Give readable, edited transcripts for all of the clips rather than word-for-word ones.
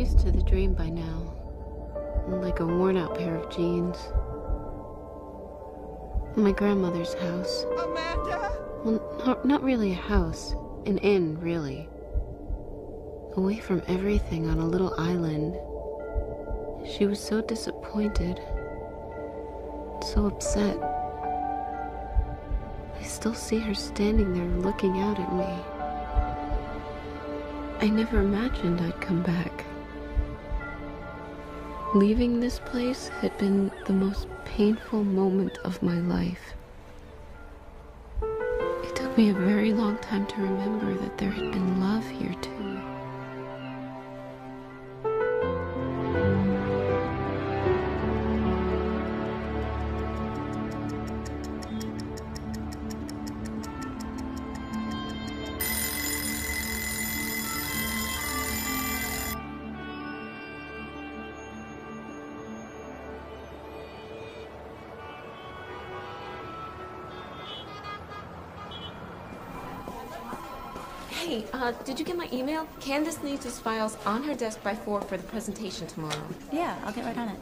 used to the dream by now. Like a worn-out pair of jeans. My grandmother's house. Amanda? Well, not really a house. An inn, really. Away from everything on a little island. She was so disappointed. So upset. I still see her standing there looking out at me. I never imagined I'd come back. Leaving this place had been the most painful moment of my life. It took me a very long time to remember that there had been love here too. Hey, did you get my email? Candace needs his files on her desk by 4 for the presentation tomorrow. Yeah, I'll get right on it.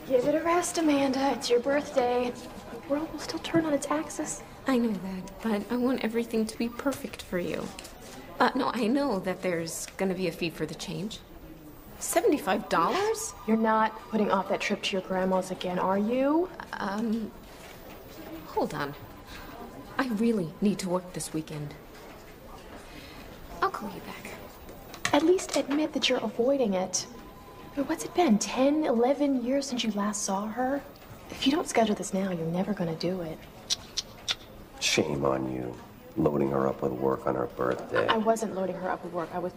Give it a rest, Amanda. It's your birthday. The world will still turn on its axis. I know that, but I want everything to be perfect for you. No, I know that there's gonna be a fee for the change. $75? You're not putting off that trip to your grandma's again, are you? Hold on. I really need to work this weekend. I'll call you back. At least admit that you're avoiding it. I mean, what's it been, 10, 11 years since you last saw her? If you don't schedule this now, you're never gonna do it. Shame on you, loading her up with work on her birthday. I wasn't loading her up with work. I was...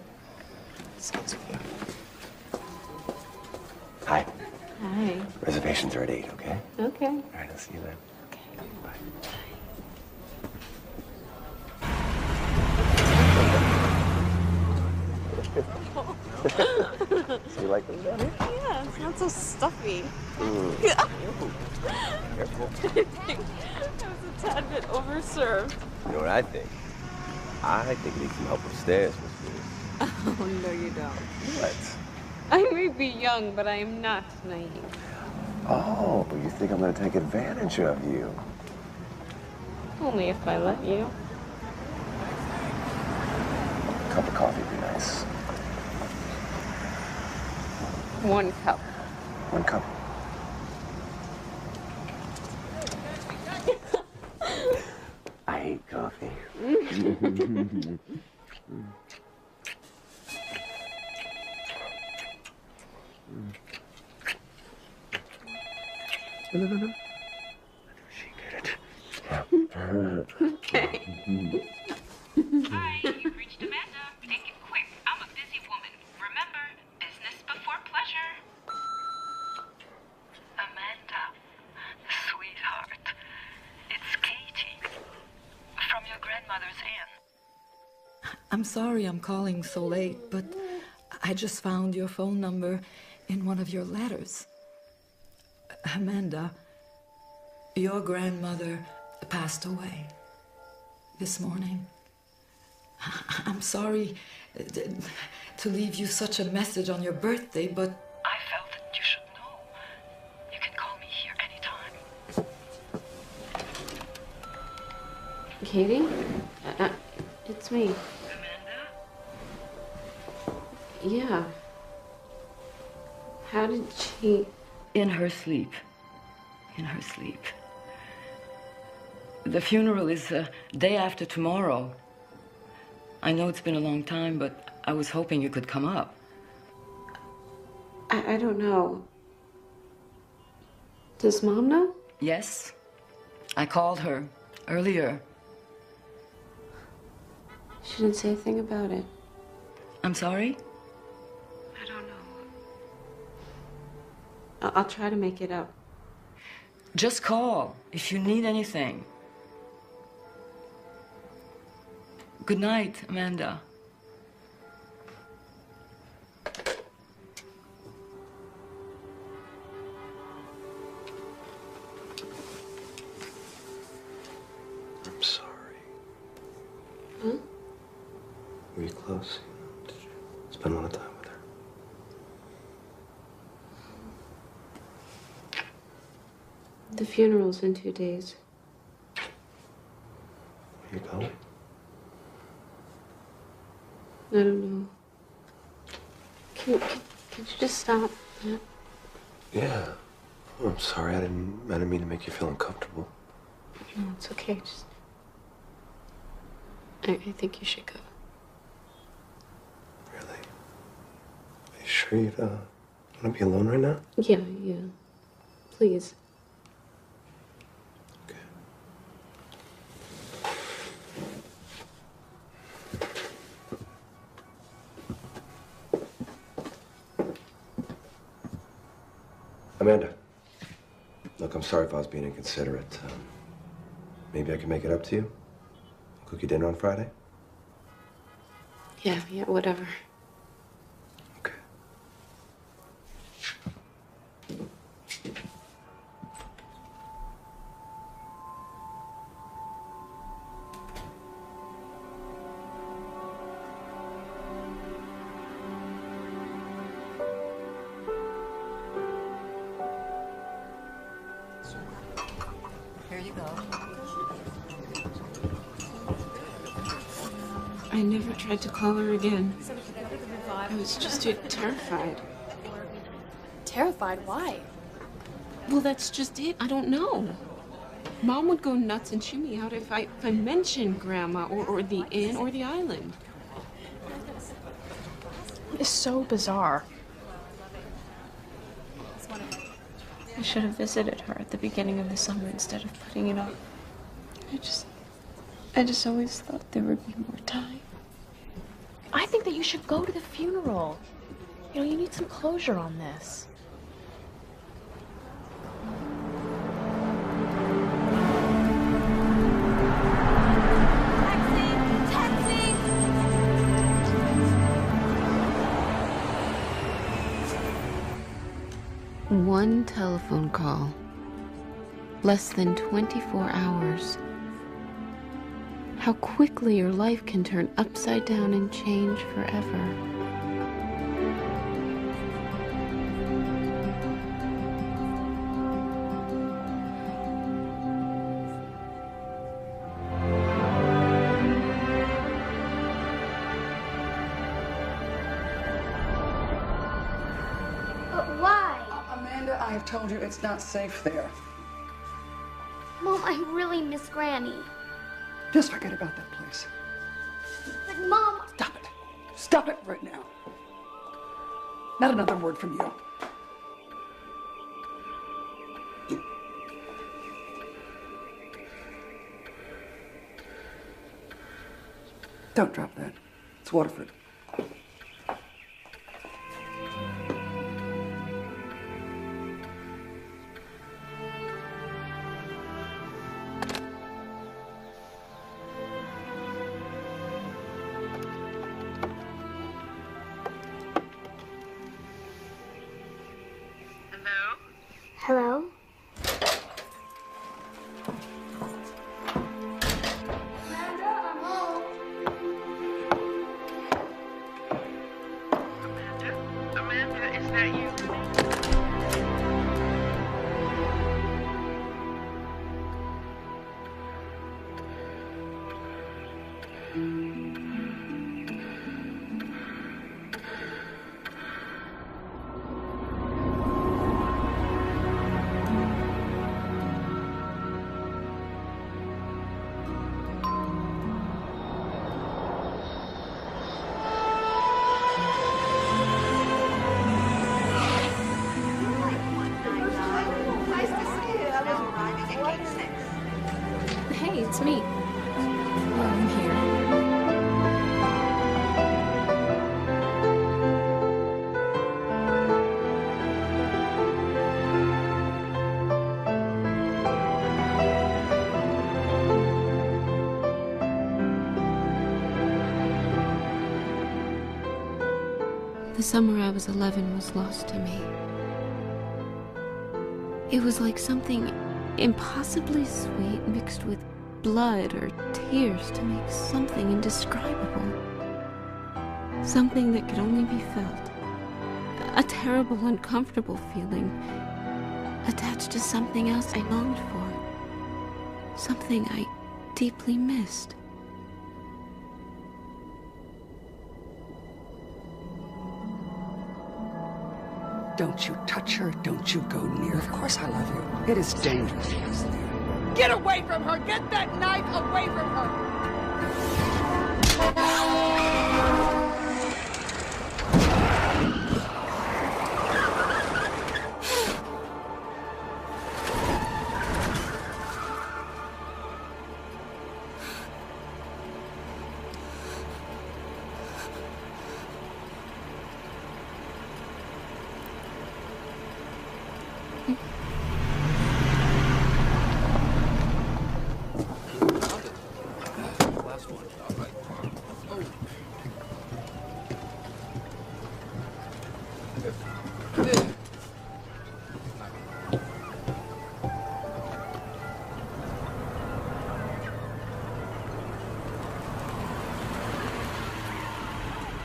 Excuse me. Hi. Hi. Reservations are at 8, okay? Okay. All right, I'll see you then. Okay. Bye. So you like them down here? Yeah, it's not so stuffy. Careful. I was a tad bit overserved. You know what I think? I think you need some help upstairs, Miss Lewis. Oh, no, you don't. What? I may be young, but I am not naive. Oh, but you think I'm going to take advantage of you? Only if I let you. A cup of coffee would be nice. 1 cup. 1 cup. I hate coffee. No. She did it. Okay. Hi, you've reached Amanda. Take it quick. I'm a busy woman. Remember, business before pleasure. Amanda, sweetheart, it's Katie from your grandmother's inn. I'm sorry I'm calling so late, but I just found your phone number in one of your letters. Amanda, your grandmother passed away this morning. I'm sorry to leave you such a message on your birthday, but... I felt that you should know. You can call me here anytime. Katie? It's me. Amanda? Yeah. How did she... In her sleep. In her sleep. The funeral is day after tomorrow. I know it's been a long time, but I was hoping you could come up. I don't know. Does Mom know? Yes. I called her earlier. She didn't say a thing about it. I'm sorry? I don't know. I'll try to make it up. Just call if you need anything. Good night, Amanda. I'm sorry. Huh? Were you close? Did you spend a lot of time with her? The funeral's in 2 days. Where you going? I don't know. Can you just stop? Yeah. Yeah. Oh, I'm sorry. I didn't mean to make you feel uncomfortable. No, it's okay. Just. I think you should go. Really? Are you sure you want to be alone right now? Yeah. Please. Okay. Amanda. Look, I'm sorry if I was being inconsiderate. Maybe I can make it up to you? Cook you dinner on Friday? Yeah, whatever. Okay. Here you go. I never tried to call her again. I was just too terrified. Terrified? Why? Well, that's just it. I don't know. Mom would go nuts and chew me out if I mentioned Grandma or the inn or the island. It's so bizarre. I should have visited her at the beginning of the summer instead of putting it off. I just always thought there would be more time. I think that you should go to the funeral. You know, you need some closure on this. One telephone call. Less than 24 hours. How quickly your life can turn upside down and change forever. But why? Amanda, I have told you it's not safe there. Mom, I really miss Granny. Just forget about that place. But Mom... Stop it. Stop it right now. Not another word from you. Don't drop that. It's Waterford. Hello? Amanda, is that you? Hey, it's me. Well, I'm here. The summer I was 11 was lost to me. It was like something impossibly sweet mixed with blood or tears to make something indescribable. Something that could only be felt. A terrible, uncomfortable feeling. attached to something else I longed for. Something I deeply missed. Don't you touch her. Don't you go near her. Of course I love you. It is dangerous. Get away from her! Get that knife away from her!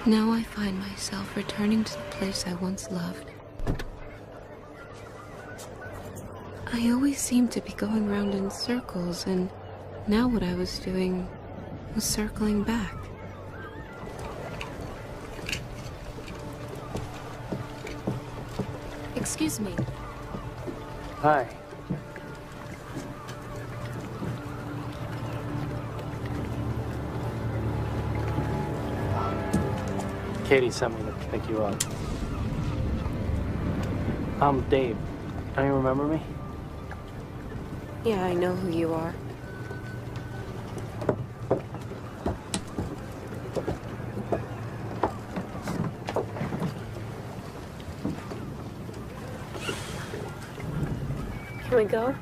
Now I find myself returning to the place I once loved. I always seemed to be going round in circles, and now what I was doing was circling back. Excuse me. Hi. Katie sent me to pick you up. I'm Dave. Don't you remember me? Yeah, I know who you are. Can we go?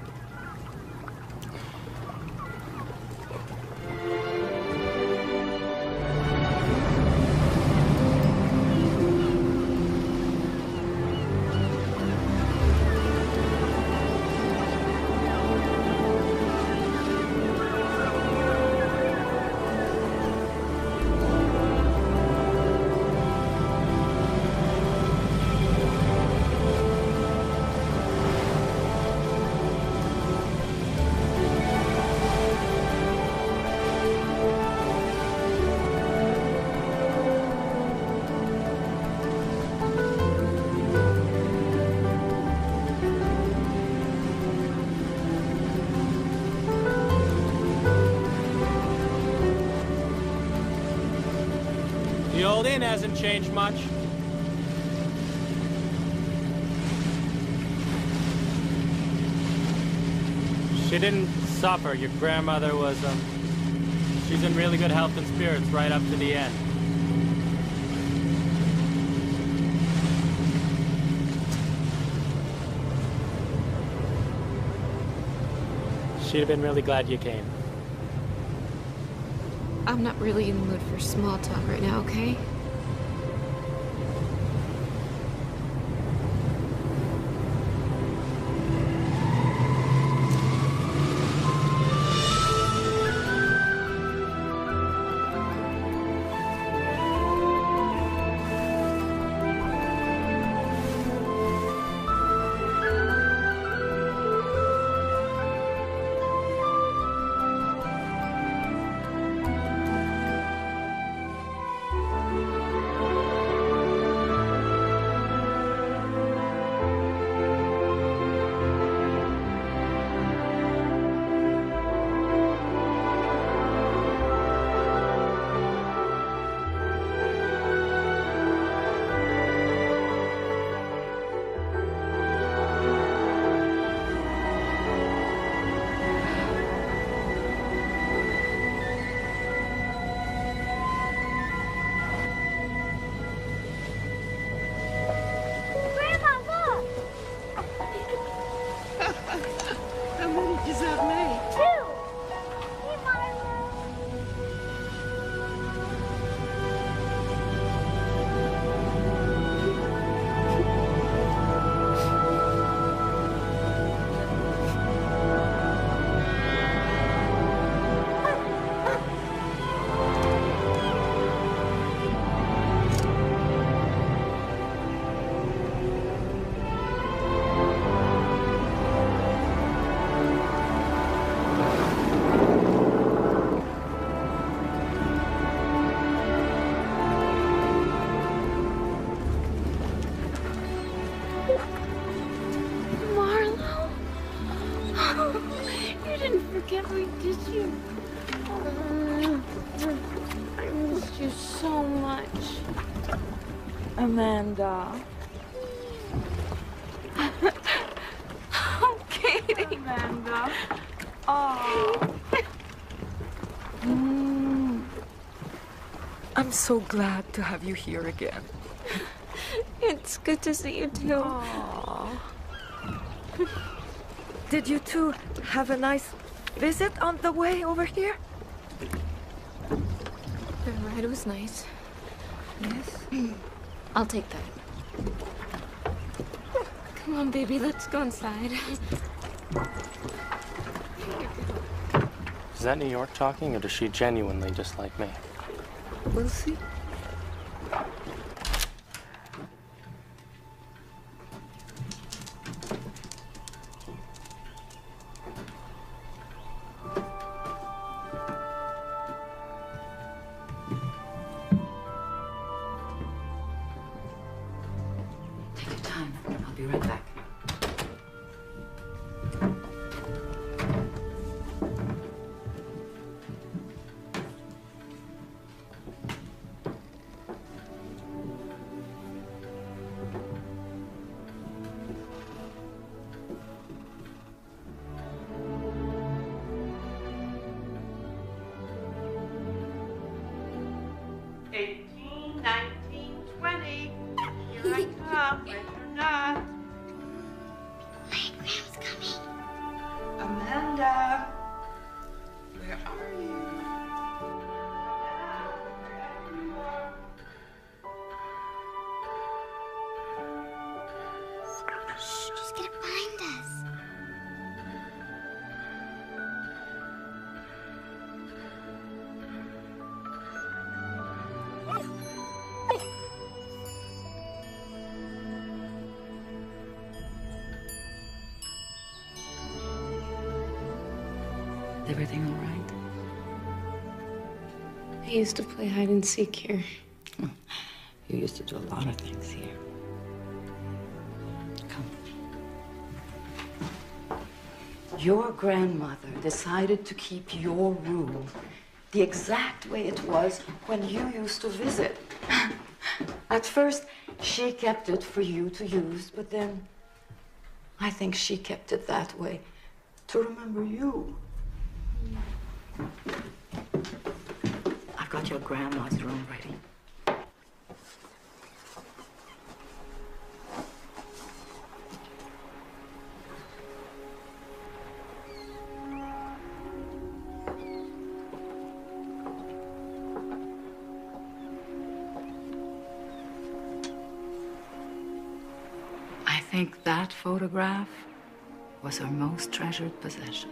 The old inn hasn't changed much. She didn't suffer. Your grandmother was, she's in really good health and spirits right up to the end. She'd have been really glad you came. I'm not really in the mood for small talk right now, okay? can't wait to see you. I missed you so much. Amanda. Oh, Katie. Amanda. Oh. I'm so glad to have you here again. It's good to see you too. Oh. Did you two have a nice visit on the way over here? The ride was nice. Yes. I'll take that. Come on, baby, let's go inside. Is that New York talking, or does she genuinely dislike me? We'll see. Take your time. I'll be right back. Amanda, where are you? She's gonna find us. Is everything all right? I used to play hide and seek here. You used to do a lot of things here. Come. Your grandmother decided to keep your room the exact way it was when you used to visit. At first, she kept it for you to use, but then I think she kept it that way to remember you. I've got your grandma's room ready. I think that photograph was her most treasured possession.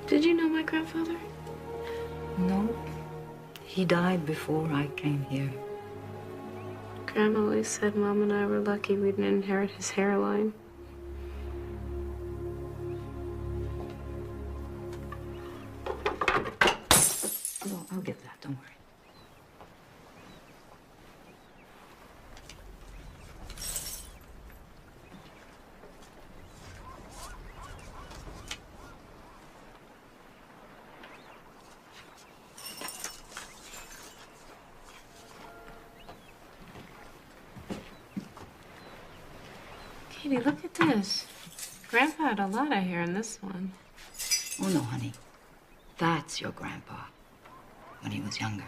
Did you know my grandfather? No, he died before I came here. Grandma always said Mom and I were lucky we didn't inherit his hairline. Oh, I'll get that, don't worry. Katie, look at this. Grandpa had a lot of hair in this one. Oh, no, honey. That's your grandpa when he was younger.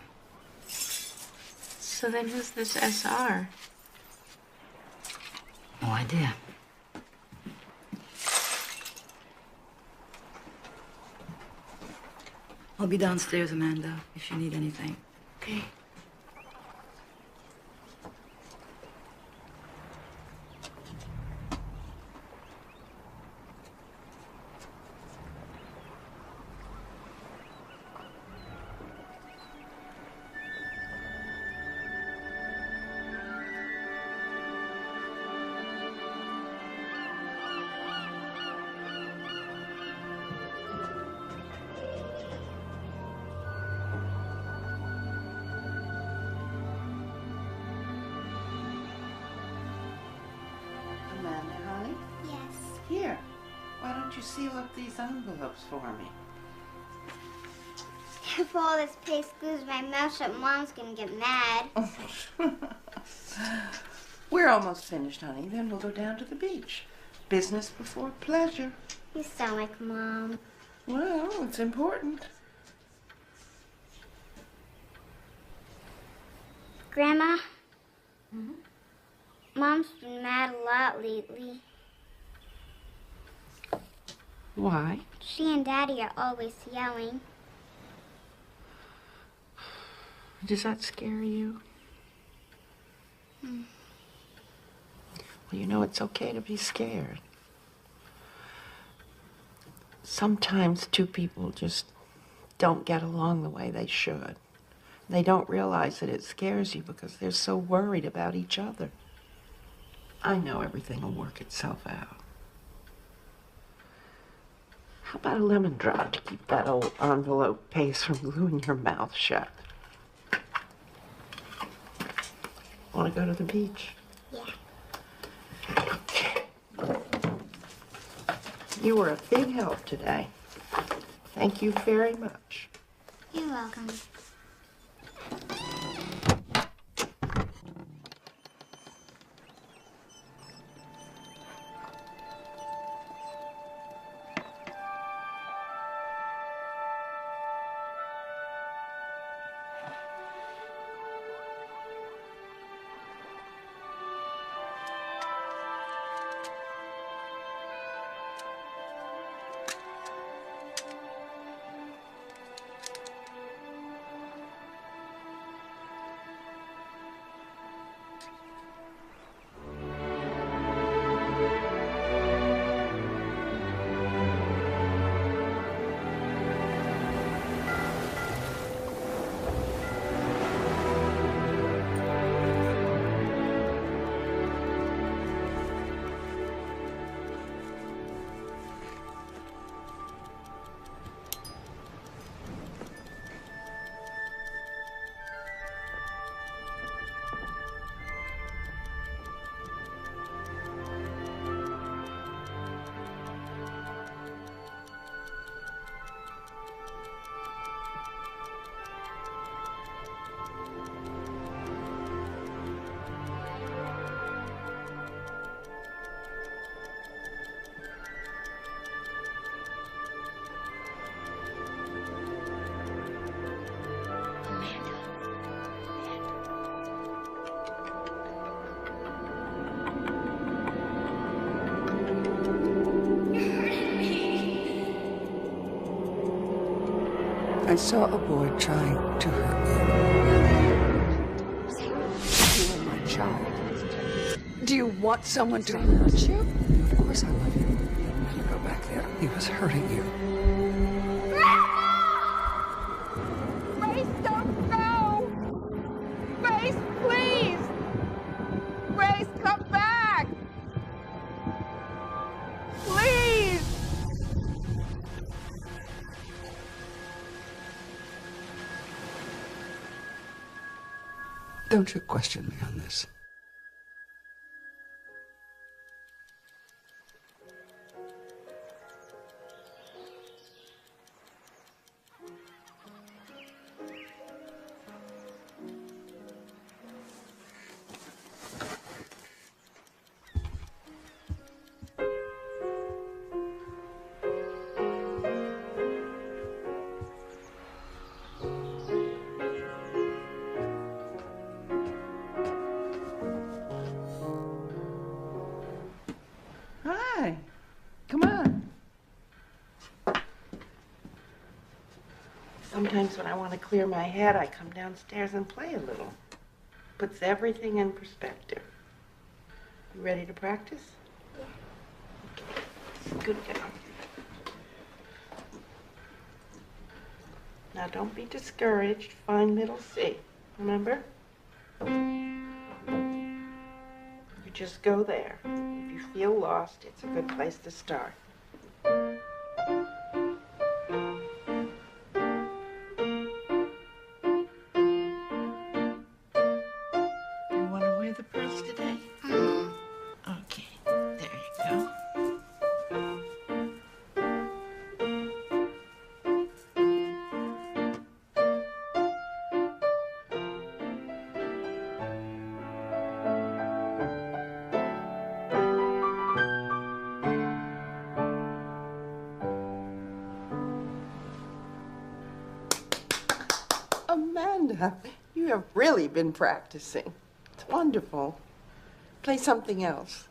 So then who's this SR? No idea. I'll be downstairs, Amanda, if you need anything. Okay. don't you seal up these envelopes for me? If all this paste glues my mouth shut, Mom's gonna get mad. We're almost finished, honey. Then we'll go down to the beach. Business before pleasure. You sound like Mom. Well, it's important. Grandma? Mom's been mad a lot lately. Why? She and Daddy are always yelling. Does that scare you? Well, you know, it's okay to be scared. Sometimes two people just don't get along the way they should. They don't realize that it scares you because they're so worried about each other. I know everything will work itself out. How about a lemon drop to keep that old envelope paste from gluing your mouth shut? Want to go to the beach? Yeah. Okay. You were a big help today. Thank you very much. You're welcome. I saw a boy trying to hurt you. You are my child. Do you want someone to hurt you? Of course I love you. You go back there. He was hurting you. Grace, don't go! Grace, please! Grace, come back! Please! Don't you question me on this. Hi. Come on. Sometimes when I want to clear my head, I come downstairs and play a little. Puts everything in perspective. You ready to practice? Yeah. Okay. Good girl. Now don't be discouraged. Find middle C. Remember? You just go there. If you feel lost, it's a good place to start. You want to wear the purse today? Okay, there you go. Amanda, you have really been practicing. It's wonderful. Play something else.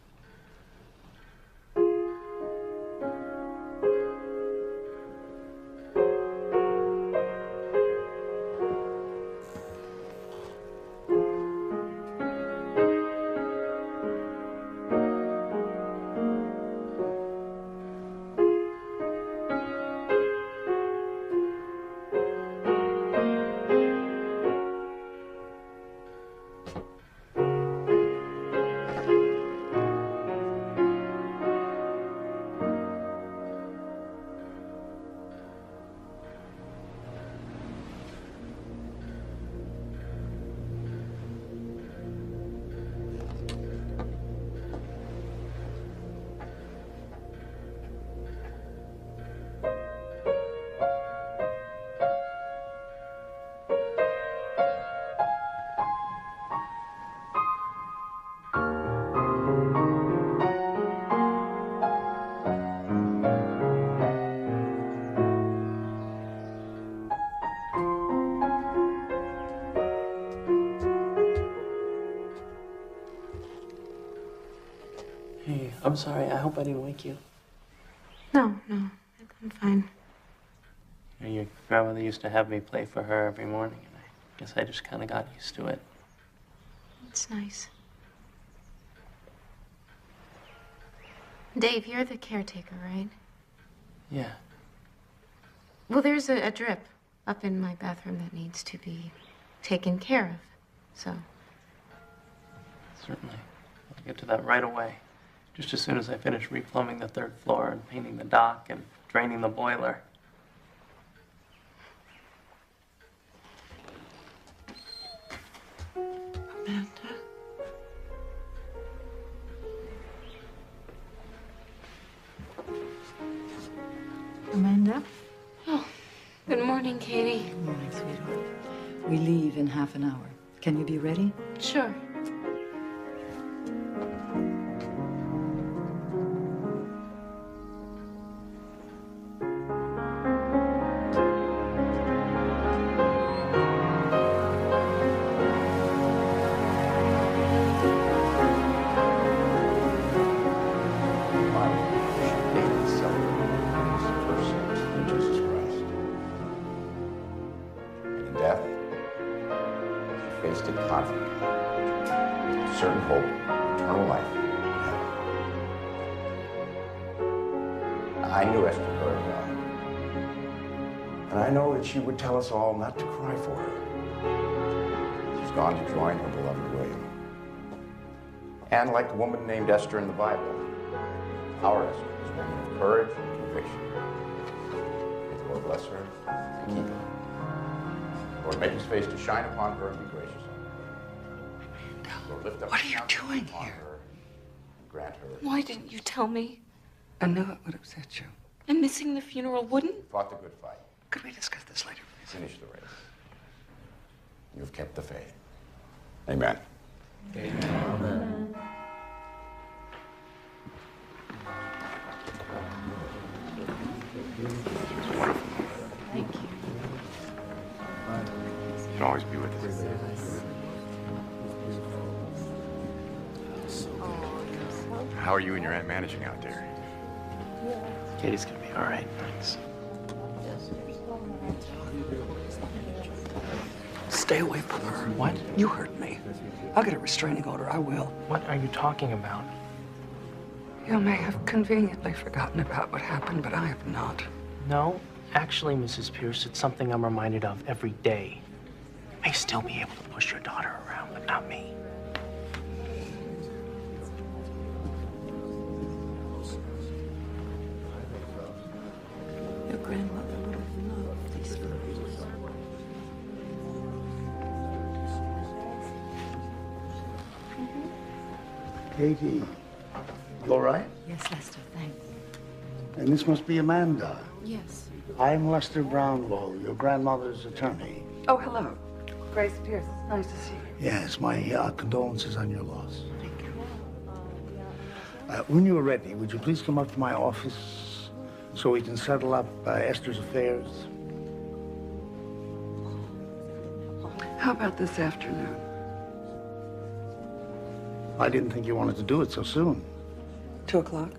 Hey, I'm sorry. I hope I didn't wake you. No, I'm fine. Your grandmother used to have me play for her every morning, and I guess I just kind of got used to it. It's nice. Dave, you're the caretaker, right? Yeah. Well, there's a drip up in my bathroom that needs to be taken care of, so. Certainly. I'll get to that right away. Just as soon as I finish replumbing the 3rd floor and painting the dock and draining the boiler. Amanda? Amanda? Oh, good morning, Katie. Good morning, sweetheart. We leave in half an hour. Can you be ready? Sure. Certain hope, eternal life. I knew Esther very well. And I know that she would tell us all not to cry for her. She's gone to join her beloved William. And like the woman named Esther in the Bible, our Esther is a woman of courage and conviction. May the Lord bless her and keep her. Lord, make his face to shine upon her and be gracious. What are you doing here? Grant her. Why didn't you tell me? I knew it would upset you. And missing the funeral wouldn't? Fought the good fight. Could we discuss this later, please? Finish the race. You've kept the faith. Amen. Amen. It's wonderful. Thank you. You can always be with us. How are you and your aunt managing out there? Katie's gonna be all right, thanks. Stay away from her. What? You hurt me. I'll get a restraining order. I will. What are you talking about? You may have conveniently forgotten about what happened, but I have not. No, actually, Mrs. Pierce, it's something I'm reminded of every day. You may still be able to push your daughter around, but not me. Your grandmother would have loved these flowers. Katie, you all right? Yes, Lester, thanks. And this must be Amanda. Yes. I'm Lester Brownlow, your grandmother's attorney. Oh, hello. Grace Pierce. Nice to see you. Yes, my condolences on your loss. Thank you. When you are ready, would you please come up to my office so we can settle up Esther's affairs? How about this afternoon? I didn't think you wanted to do it so soon. 2 o'clock?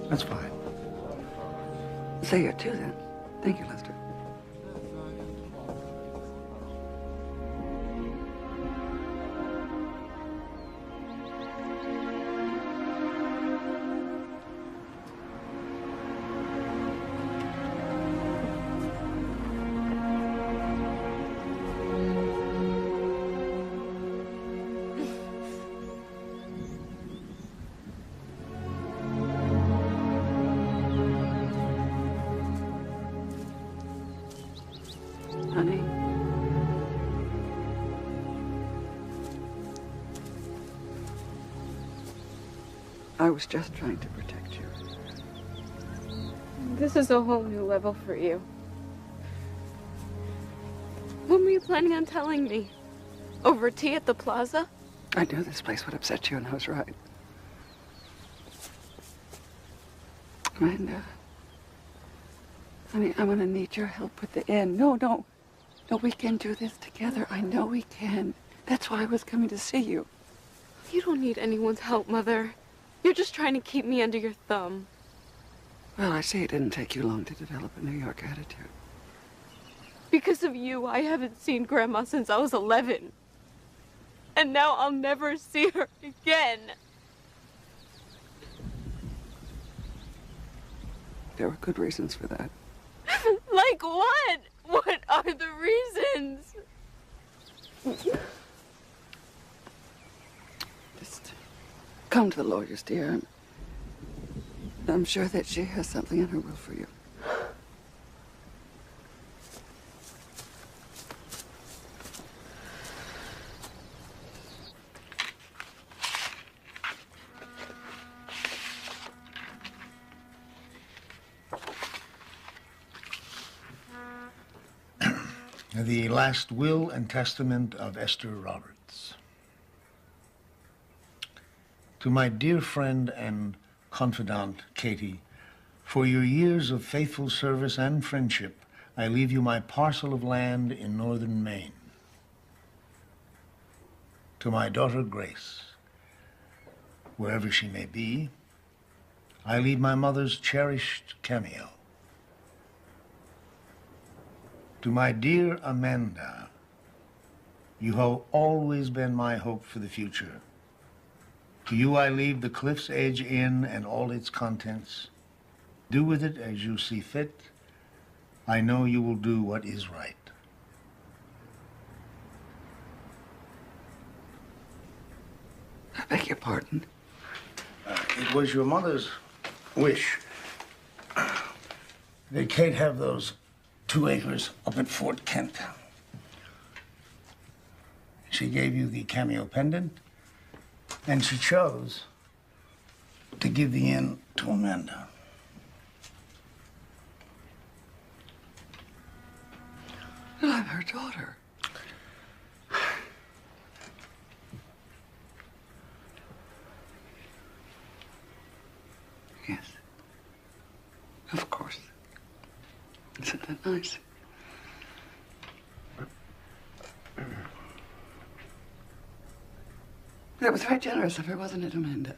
That's fine. Say you're 2 then. Thank you, Lester. Honey. I was just trying to protect you. This is a whole new level for you. When were you planning on telling me? Over tea at the plaza? I knew this place would upset you, and I was right. Amanda. Honey, I'm gonna need your help with the inn. No, we can do this together. I know we can. That's why I was coming to see you. You don't need anyone's help, Mother. You're just trying to keep me under your thumb. Well, I see it didn't take you long to develop a New York attitude. Because of you, I haven't seen Grandma since I was 11. And now I'll never see her again. There were good reasons for that. Like what? What are the reasons? Just come to the lawyers, dear. I'm sure that she has something in her will for you. The last will and testament of Esther Roberts. To my dear friend and confidant, Katie, for your years of faithful service and friendship, I leave you my parcel of land in northern Maine. To my daughter, Grace, wherever she may be, I leave my mother's cherished cameo. To my dear Amanda, you have always been my hope for the future. To you I leave the Cliff's Edge Inn and all its contents. Do with it as you see fit. I know you will do what is right. I beg your pardon. It was your mother's wish that Kate have those 2 acres up at Fort Kent. She gave you the cameo pendant, and she chose to give the inn to Amanda. But I'm her daughter. Yes. Of course. Isn't that nice? That was very generous of her, wasn't it, Amanda?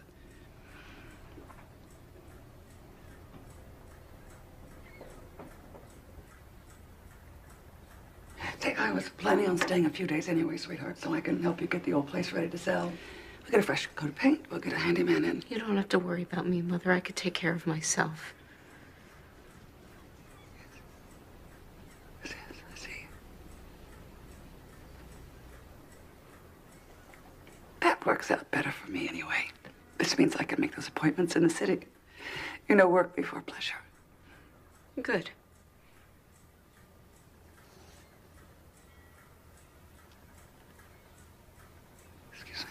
Say, I was planning on staying a few days anyway, sweetheart, so I can help you get the old place ready to sell. We'll get a fresh coat of paint. We'll get a handyman in. You don't have to worry about me, Mother. I could take care of myself. Yes, I see. That works out better for me anyway. This means I can make those appointments in the city. You know, work before pleasure. Good. Excuse me.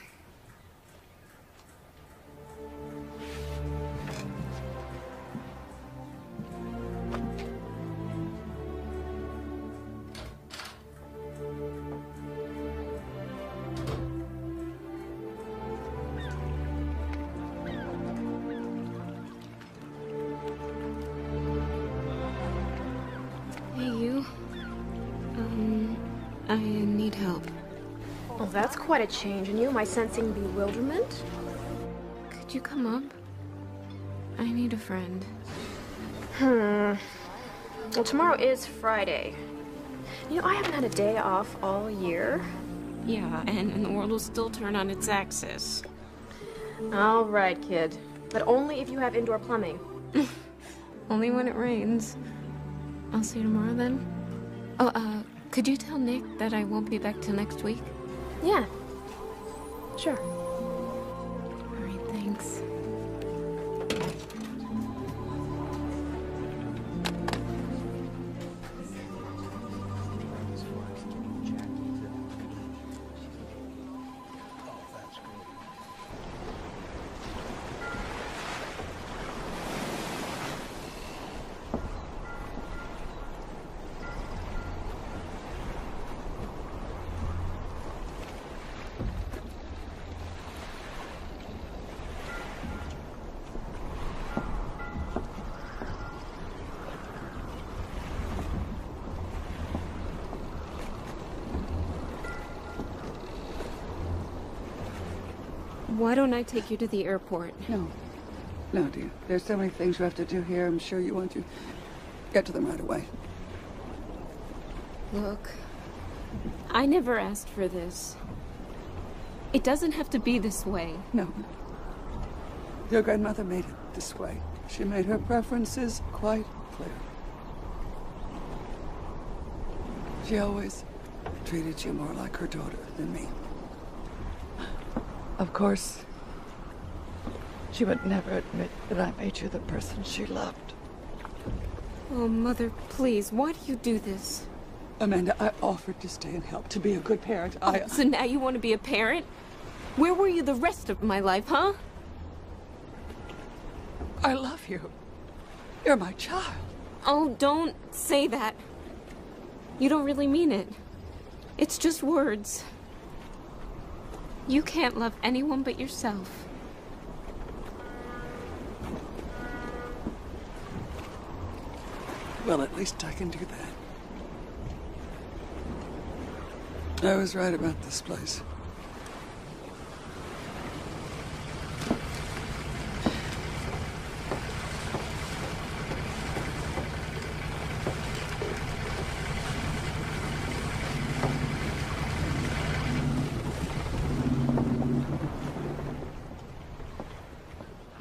I need help. Oh, that's quite a change in you. Am I sensing bewilderment? Could you come up? I need a friend. Well, tomorrow is Friday. You know, I haven't had a day off all year. Yeah, and the world will still turn on its axis. All right, kid. But only if you have indoor plumbing. Only when it rains. I'll see you tomorrow then. Oh, could you tell Nick that I won't be back till next week? Yeah. Sure. All right, thanks. Why don't I take you to the airport? No. No, dear. There's so many things you have to do here. I'm sure you want to get to them right away. Look, I never asked for this. It doesn't have to be this way. No. Your grandmother made it this way. She made her preferences quite clear. She always treated you more like her daughter than me. Of course, she would never admit that I made you the person she loved. Oh, Mother, please, why do you do this? Amanda, I offered to stay and help, to be a good parent. So now you want to be a parent? Where were you the rest of my life, huh? I love you. You're my child. Oh, don't say that. You don't really mean it. It's just words. You can't love anyone but yourself. Well, at least I can do that. I was right about this place.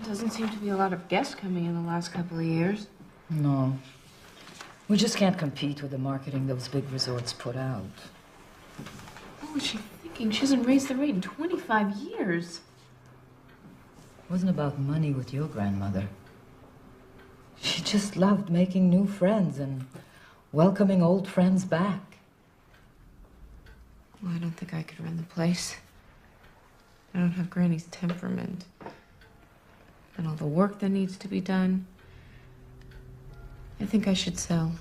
Doesn't seem to be a lot of guests coming in the last couple of years. No. We just can't compete with the marketing those big resorts put out. What was she thinking? She hasn't raised the rate in 25 years. It wasn't about money with your grandmother. She just loved making new friends and welcoming old friends back. Well, I don't think I could run the place. I don't have Granny's temperament. And all the work that needs to be done. I think I should sell.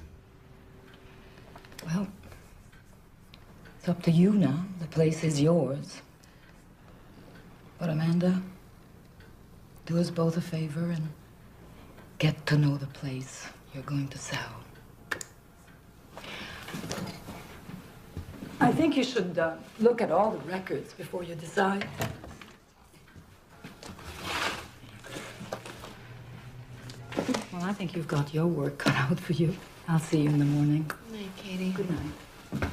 Well, it's up to you now. The place is yours. But Amanda, do us both a favor and get to know the place you're going to sell. I think you should look at all the records before you decide. Well, I think you've got your work cut out for you. I'll see you in the morning. Good night, Katie. Good night.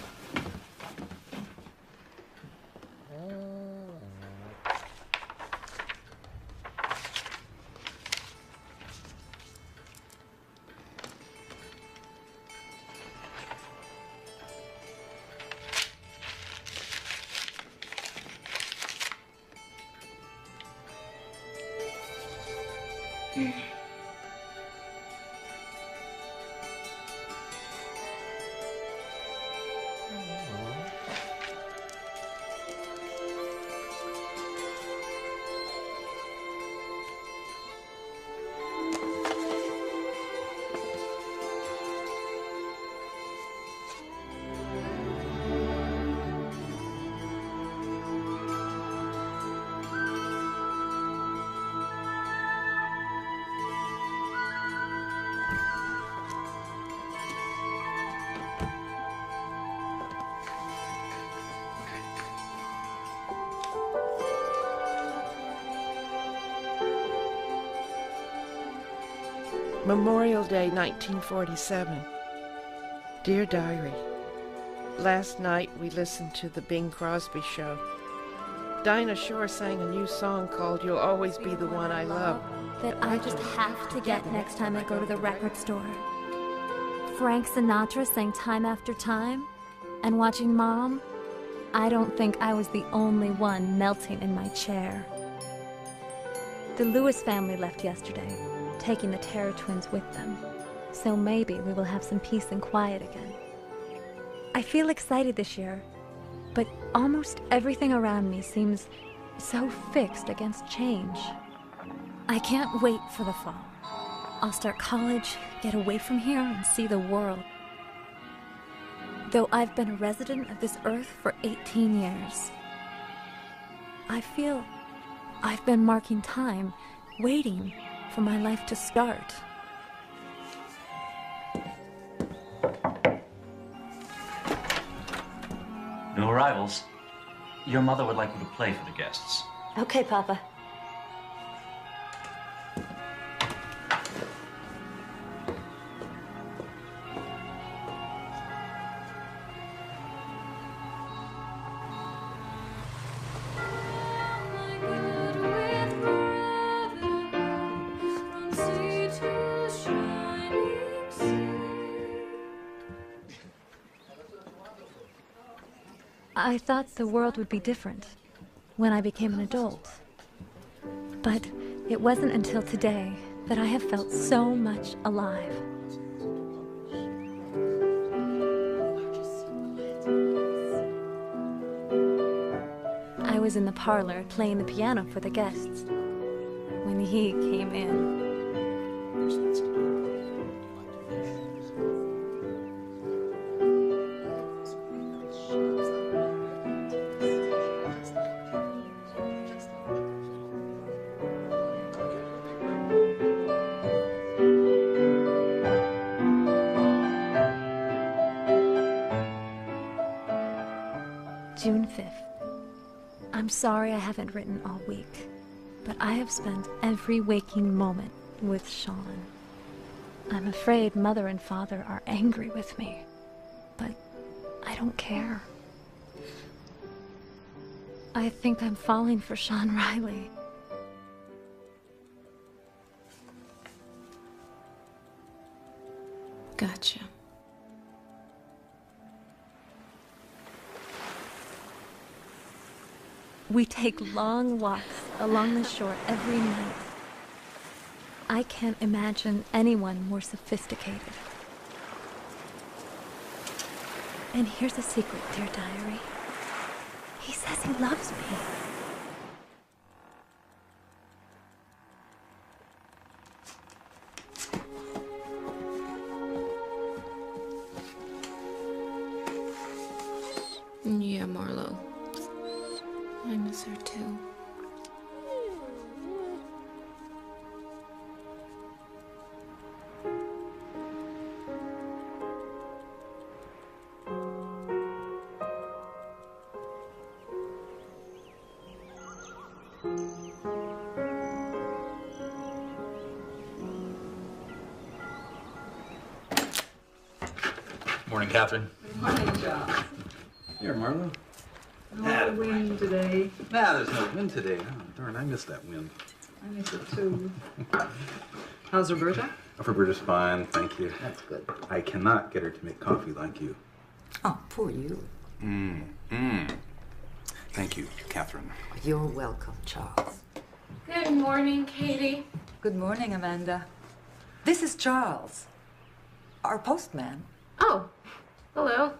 Memorial Day, 1947. Dear Diary, last night we listened to the Bing Crosby Show. Dinah Shore sang a new song called You'll Always Be the One I Love. That I just have to get next time I go to the record store. Frank Sinatra sang Time After Time, and watching Mom, I don't think I was the only one melting in my chair. The Lewis family left yesterday, taking the Terror Twins with them, so maybe we will have some peace and quiet again. I feel excited this year, but almost everything around me seems so fixed against change. I can't wait for the fall. I'll start college, get away from here, and see the world. Though I've been a resident of this earth for 18 years, I feel I've been marking time, waiting for my life to start. New arrivals. Your mother would like you to play for the guests. Okay, Papa. I thought the world would be different when I became an adult. But it wasn't until today that I have felt so much alive. I was in the parlor playing the piano for the guests when he came in. June 5th. I'm sorry I haven't written all week, but I have spent every waking moment with Sean. I'm afraid Mother and Father are angry with me, but I don't care. I think I'm falling for Sean Riley. Gotcha. We take long walks along the shore every night. I can't imagine anyone more sophisticated. And here's a secret, dear diary. He says he loves me. Yeah, Marlo. I miss her too. Morning, Catherine. Morning, John. Here, Marlo. No wind today. Nah, there's no wind today. Oh, darn, I miss that wind. I miss it too. How's Roberta? Roberta's fine, thank you. That's good. I cannot get her to make coffee like you. Oh, poor you. Thank you, Catherine. You're welcome, Charles. Good morning, Katie. Good morning, Amanda. This is Charles, our postman. Oh, hello.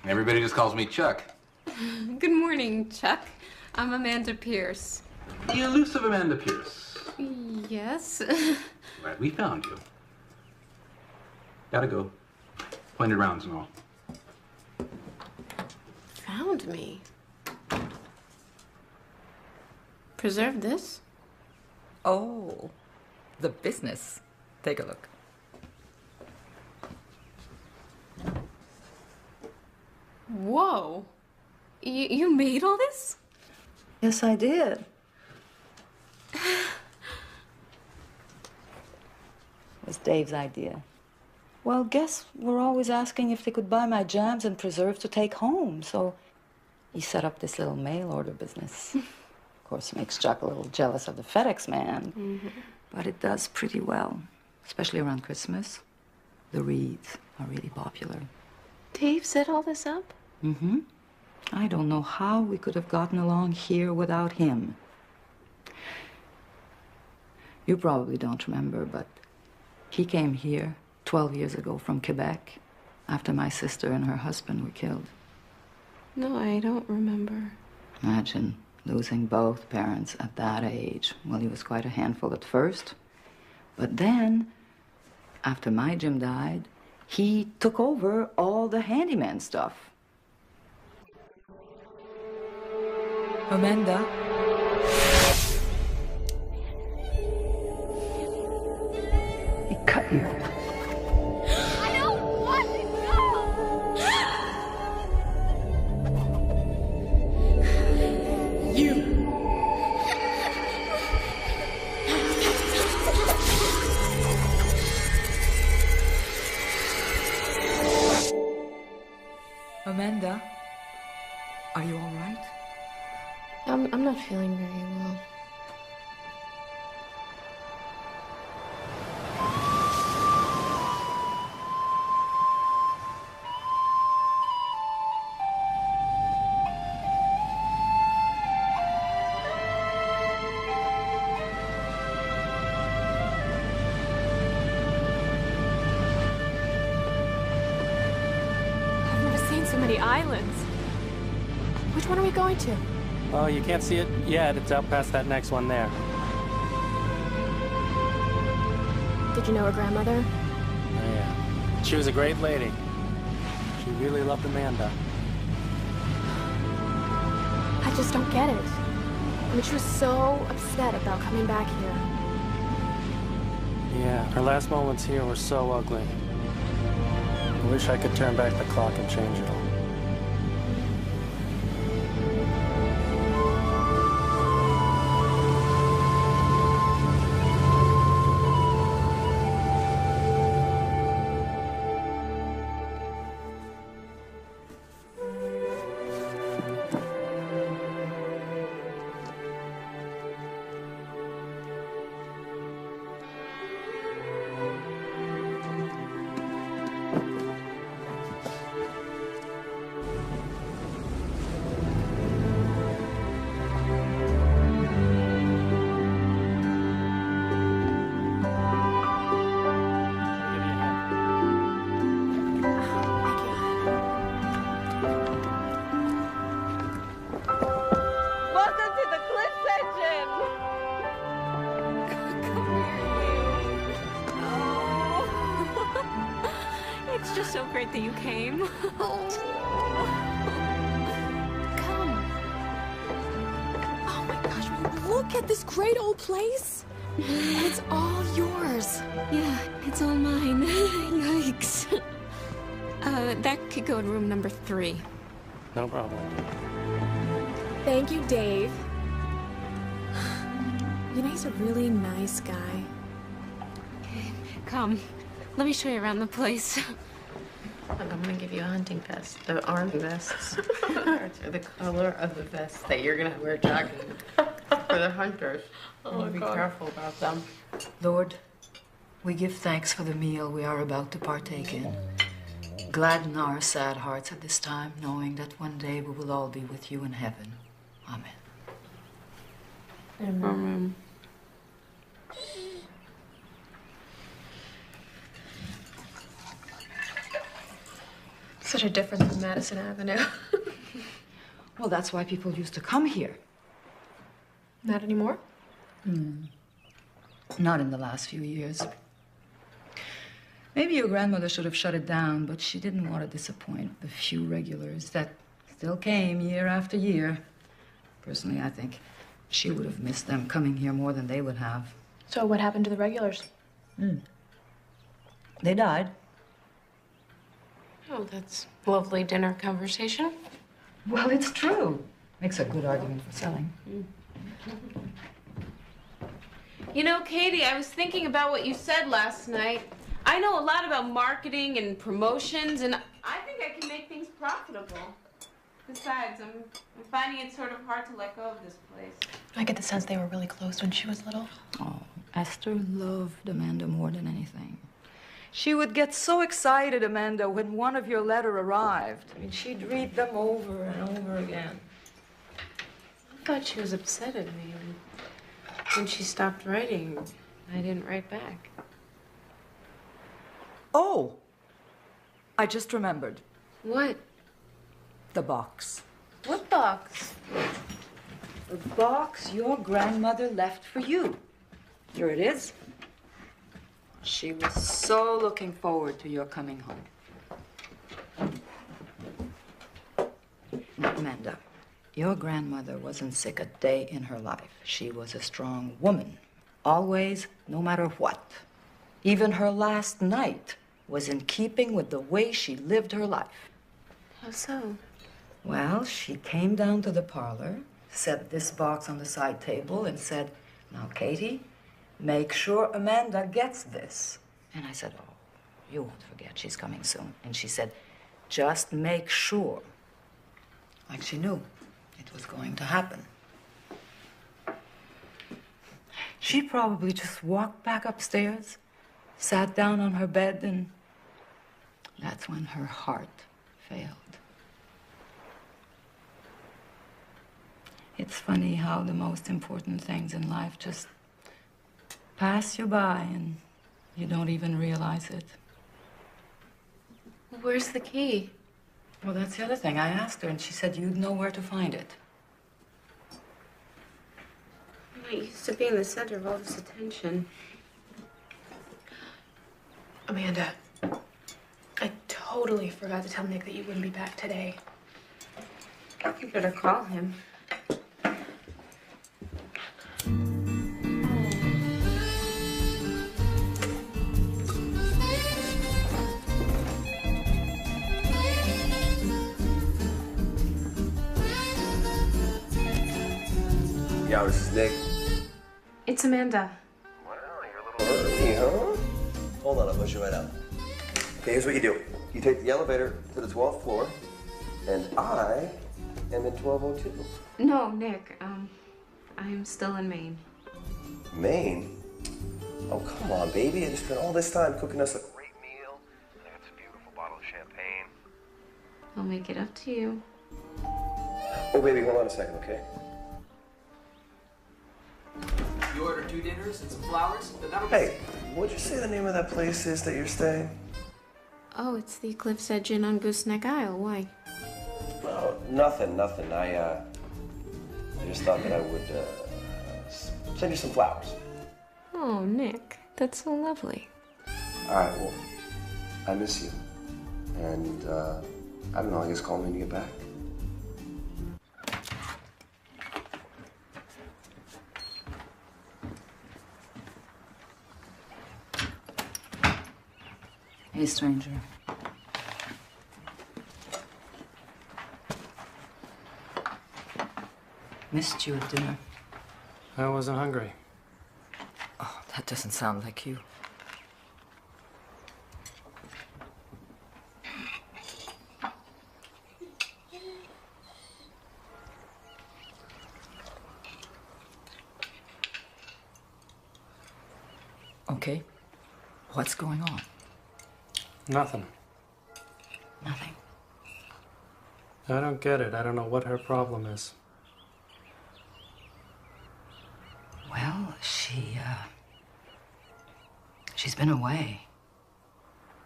Everybody just calls me Chuck. Good morning, Chuck. I'm Amanda Pierce. The elusive Amanda Pierce. Yes. Glad we found you. Gotta go. Pointed rounds and all. Found me. Preserve this? Oh, the business. Take a look. Whoa. You made all this? Yes, I did. It was Dave's idea. Well, guests were always asking if they could buy my jams and preserves to take home, so he set up this little mail order business. Of course, makes Chuck a little jealous of the FedEx man, but it does pretty well, especially around Christmas. The wreaths are really popular. Dave set all this up? Mm-hmm. I don't know how we could have gotten along here without him. You probably don't remember, but he came here 12 years ago from Quebec after my sister and her husband were killed. No, I don't remember. Imagine losing both parents at that age. Well, he was quite a handful at first. But then, after my Jim died, he took over all the handyman stuff. Amanda? He cut you. I don't want to go! You! Amanda? Are you all right? I'm not feeling very well. I've never seen so many islands. Which one are we going to? Oh, you can't see it yet. It's out past that next one there. Did you know her grandmother? Yeah. She was a great lady. She really loved Amanda. I just don't get it. I mean, she was so upset about coming back here. Yeah, her last moments here were so ugly. I wish I could turn back the clock and change it all. Welcome to the Cliffs Engine! Come here, you. Oh. It's just so great that you came. Come. Oh my gosh, look at this great old place. And it's all yours. Yeah, it's all mine. Yikes. That could go in room number 3. No problem. Thank you, Dave. You know, he's a really nice guy. Come, let me show you around the place. I'm gonna give you a hunting vest. The arm vests are the color of the vest that you're gonna wear jogging for the hunters. Oh, be God. careful about them. Lord, we give thanks for the meal we are about to partake in. Gladden our sad hearts at this time, knowing that one day we will all be with you in heaven. Amen. Amen. Such a difference from Madison Avenue. Well, that's why people used to come here. Not anymore? Not in the last few years. Maybe your grandmother should have shut it down, but she didn't want to disappoint the few regulars that still came year after year. Personally, I think she would have missed them coming here more than they would have. So what happened to the regulars? They died. Oh, that's lovely dinner conversation. Well, it's true. Makes a good argument for selling. You know, Katie, I was thinking about what you said last night. I know a lot about marketing and promotions, and I think I can make things profitable. Besides, I'm finding it sort of hard to let go of this place. I get the sense they were really close when she was little. Oh, Esther loved Amanda more than anything. She would get so excited, Amanda, when one of your letters arrived. I mean, she'd read them over and over again. I thought she was upset at me. When she stopped writing, I didn't write back. Oh! I just remembered. What? The box. What box? The box your grandmother left for you. Here it is. She was so looking forward to your coming home. Now, Amanda, your grandmother wasn't sick a day in her life. She was a strong woman. Always, no matter what. Even her last night was in keeping with the way she lived her life. How so? Well, she came down to the parlor, set this box on the side table, and said, "Now, Katie, make sure Amanda gets this." And I said, "Oh, you won't forget. She's coming soon." And she said, "Just make sure." Like she knew it was going to happen. She probably just walked back upstairs, sat down on her bed, and that's when her heart failed. It's funny how the most important things in life just pass you by and you don't even realize it. Where's the key? Well, that's the other thing. I asked her and she said you'd know where to find it. I used to be in the center of all this attention. Amanda, I totally forgot to tell Nick that you wouldn't be back today. You better call him. Yeah, this is Nick. It's Amanda. Early, huh? Hold on, I'll push you right out. Okay, here's what you do. You take the elevator to the 12th floor, and I am in 1202. No, Nick, I'm still in Maine. Maine? Oh, come on, baby. I just spent all this time cooking us a great meal. And it's a beautiful bottle of champagne. I'll make it up to you. Oh, baby, hold on a second, okay? You ordered 2 dinners and some flowers, but that'll be... Hey, what'd you say the name of that place is that you're staying? Oh, it's the Cliff's Edge Inn on Gooseneck Isle. Why? Oh, nothing. I just thought that I would send you some flowers. Oh, Nick, that's so lovely. All right, well, I miss you. And, I don't know, I guess call me when you get back. Hey, stranger. Missed you at dinner. I wasn't hungry. Oh, that doesn't sound like you. Okay. What's going on? Nothing. Nothing. I don't get it. I don't know what her problem is. Well, she's been away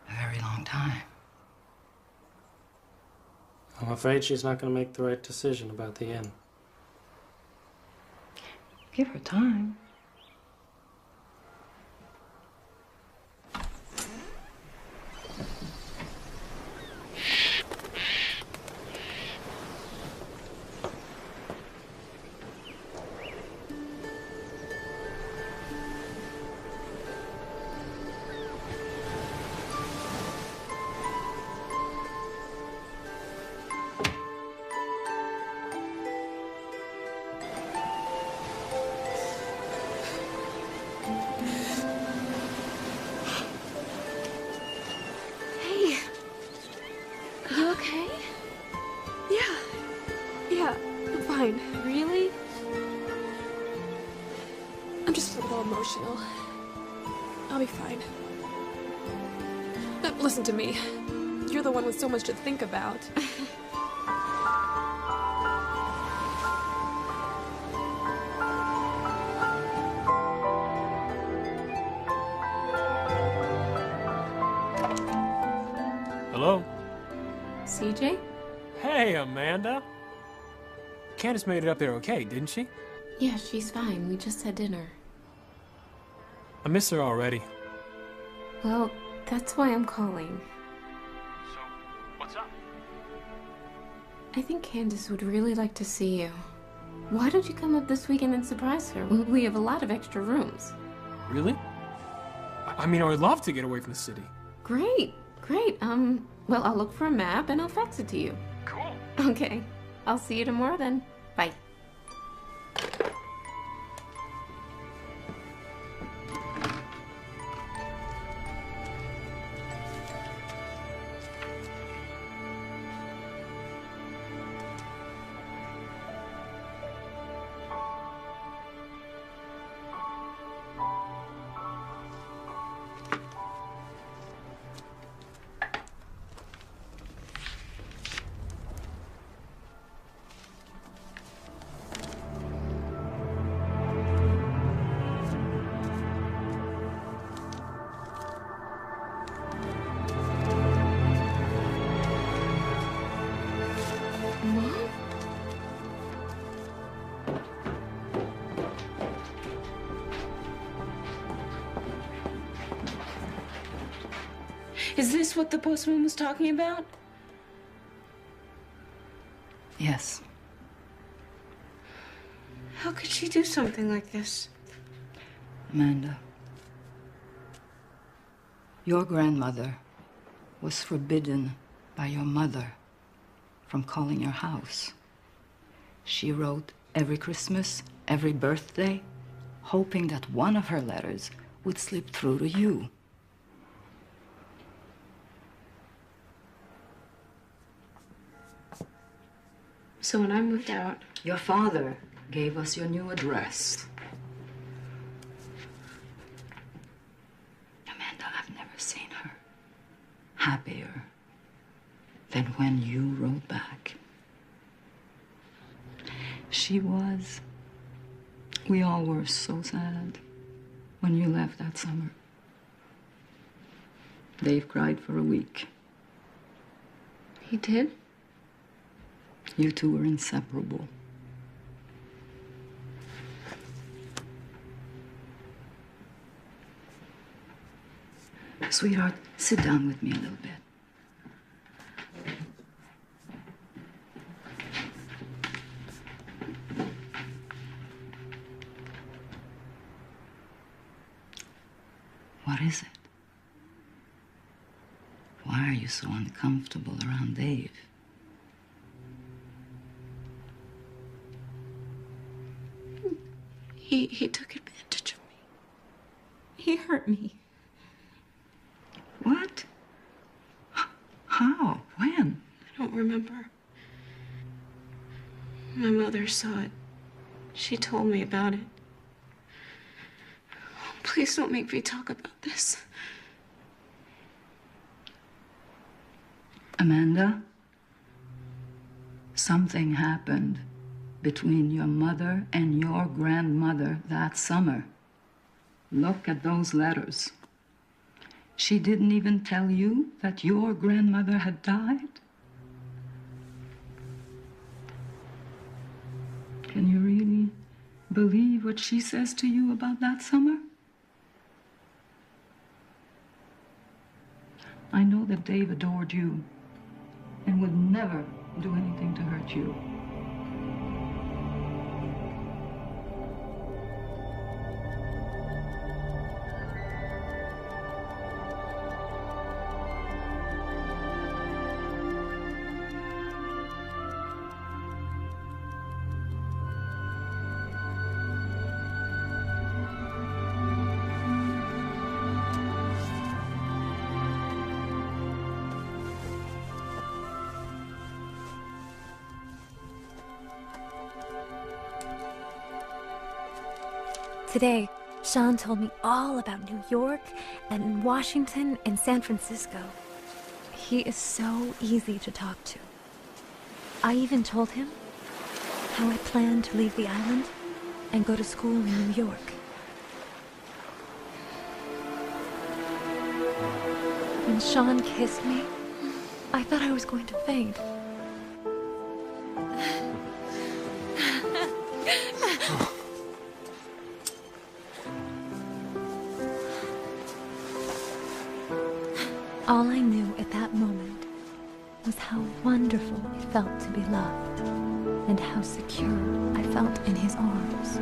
a very long time. I'm afraid she's not going to make the right decision about the inn. Give her time. emotional. I'll be fine. Listen to me. You're the one with so much to think about. Hello? CJ? Hey, Amanda. Candace made it up there okay, didn't she? Yeah, she's fine. We just had dinner. I miss her already. Well, that's why I'm calling. So, what's up? I think Candace would really like to see you. Why don't you come up this weekend and surprise her? We have a lot of extra rooms. Really? I mean, I would love to get away from the city. Great, great. Well, I'll look for a map and I'll fax it to you. Cool. Okay. I'll see you tomorrow then. Bye. Is this what the postman was talking about? Yes. How could she do something like this? Amanda, your grandmother was forbidden by your mother from calling your house. She wrote every Christmas, every birthday, hoping that one of her letters would slip through to you. So when I moved out... Your father gave us your new address. Amanda, I've never seen her happier than when you wrote back. She was. We all were so sad when you left that summer. Dave cried for a week. He did? You two were inseparable. Sweetheart, sit down with me a little bit. What is it? Why are you so uncomfortable around Dave? He took advantage of me. He hurt me. What? How? When? I don't remember. My mother saw it. She told me about it. Please don't make me talk about this. Amanda, something happened between your mother and your grandmother that summer. Look at those letters. She didn't even tell you that your grandmother had died? Can you really believe what she says to you about that summer? I know that Dave adored you and would never do anything to hurt you. Today, Sean told me all about New York and Washington and San Francisco. He is so easy to talk to. I even told him how I plan to leave the island and go to school in New York. When Sean kissed me, I thought I was going to faint. All I knew at that moment was how wonderful it felt to be loved, and how secure I felt in his arms.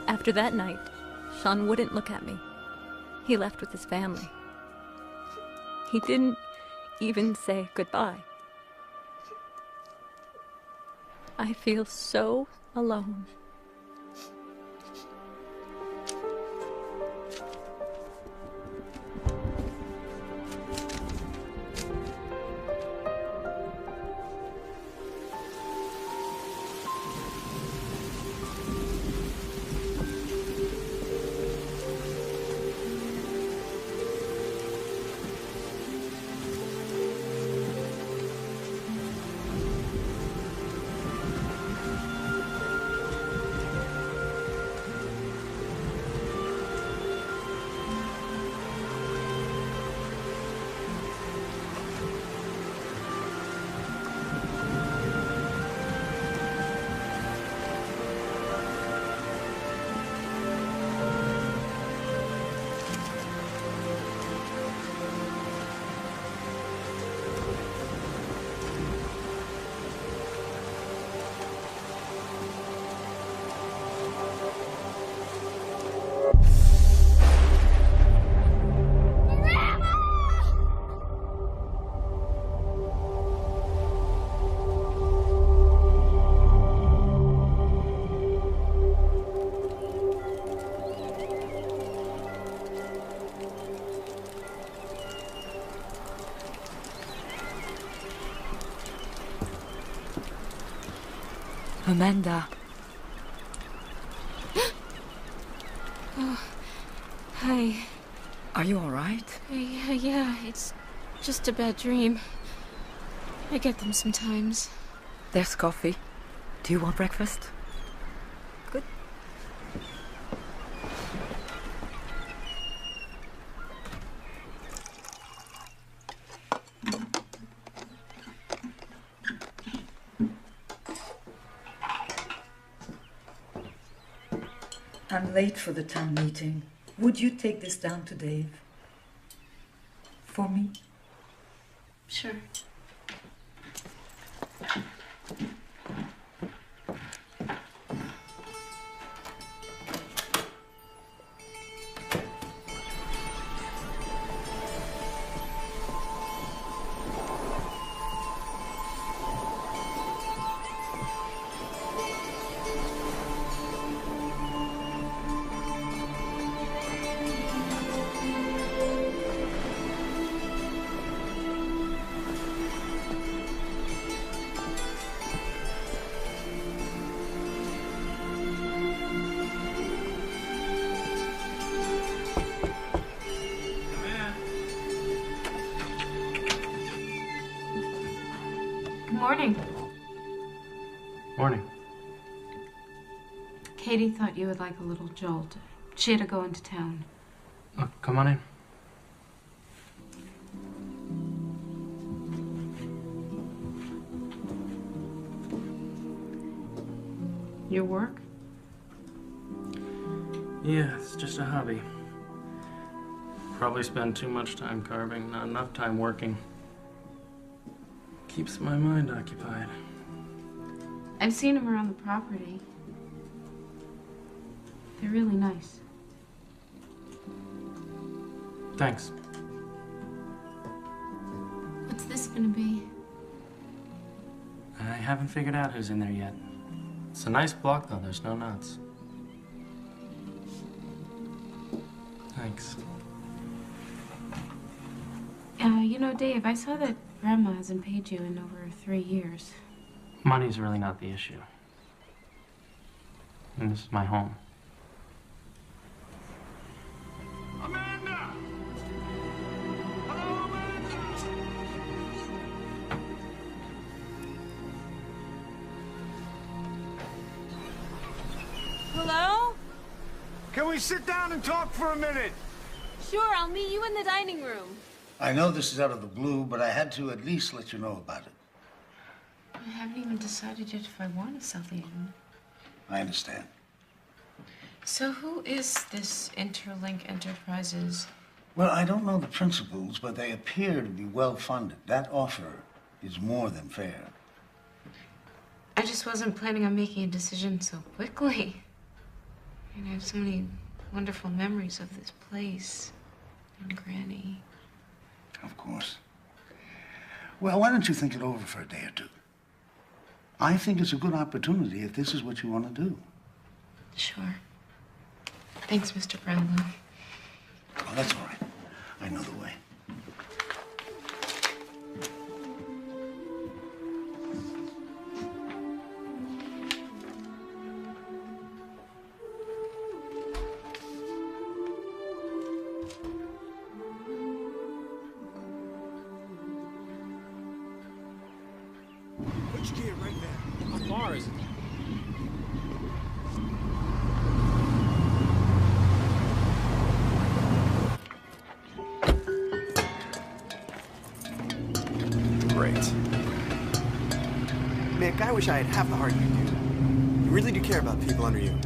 After that night, Sean wouldn't look at me. He left with his family. He didn't even say goodbye. I feel so alone. Amanda. Oh, hi. Are you all right? Yeah, it's just a bad dream. I get them sometimes. There's coffee. Do you want breakfast? Good. I'm late for the town meeting. Would you take this down to Dave? For me? Sure. Morning. Morning. Katie thought you would like a little jolt. She had to go into town. Look, come on in. Your work? Yeah, it's just a hobby. Probably spend too much time carving, not enough time working. Keeps my mind occupied. I've seen them around the property. They're really nice. Thanks. What's this gonna be? I haven't figured out who's in there yet. It's a nice block, though. There's no knots. Thanks. You know, Dave, I saw that Grandma hasn't paid you in over 3 years. Money's really not the issue. And this is my home. Amanda! Hello, Amanda! Hello? Can we sit down and talk for a minute? Sure, I'll meet you in the dining room. I know this is out of the blue, but I had to at least let you know about it. I haven't even decided yet if I want to sell the inn. I understand. So who is this Interlink Enterprises? Well, I don't know the principals, but they appear to be well-funded. That offer is more than fair. I just wasn't planning on making a decision so quickly. I have so many wonderful memories of this place and Granny. Of course. Well, why don't you think it over for a day or two? I think it's a good opportunity if this is what you want to do. Sure. Thanks, Mr. Brownlow. Oh, that's all right. I know the way. Which gear right there? How far is it? Great. Mick, I wish I had half the heart you do. You really do care about people under you.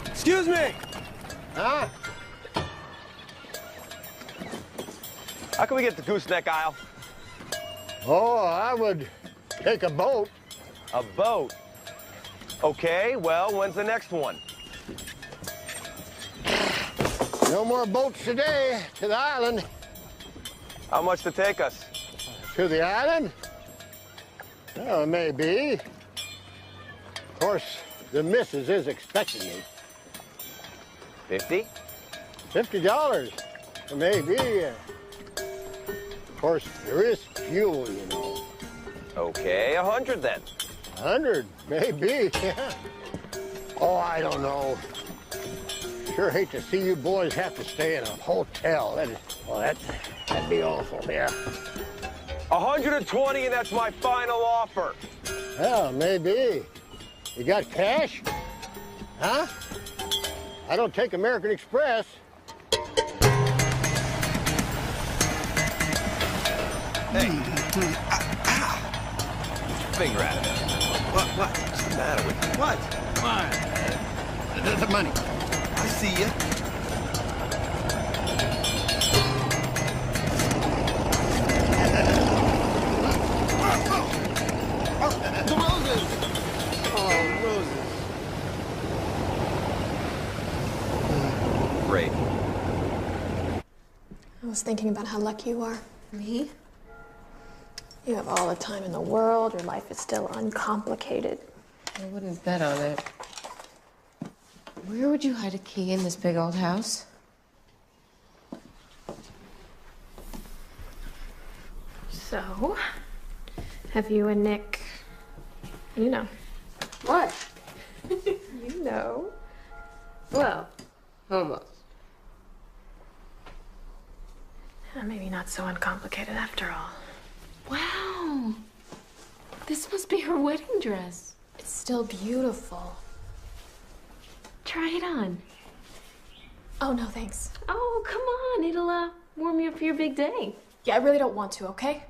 Excuse me! Huh? How can we get the gooseneck aisle? Oh, I would take a boat. A boat? Okay, well, when's the next one? No more boats today to the island. How much to take us? To the island? Well, maybe. Of course, the missus is expecting me. 50? $50, maybe. Of course, there is fuel, you know. Okay, 100 then. 100, maybe. Oh, I don't know. Sure hate to see you boys have to stay in a hotel. That'd be awful, yeah. 120, and that's my final offer. Well, maybe. You got cash? Huh? I don't take American Express. Hey. Ow. Get your finger out of it. What? What's the matter with you? What? Why? The money. I see you. The roses! Oh, roses. Great. I was thinking about how lucky you are. Me? You have all the time in the world. Your life is still uncomplicated. I wouldn't bet on it. Where would you hide a key in this big old house? So, have you and Nick, you know. What? You know. Well, almost. Maybe not so uncomplicated after all. Wow. This must be her wedding dress. It's still beautiful. Try it on. Oh, no, thanks. Oh, come on. It'll warm you up for your big day. Yeah, I really don't want to, okay?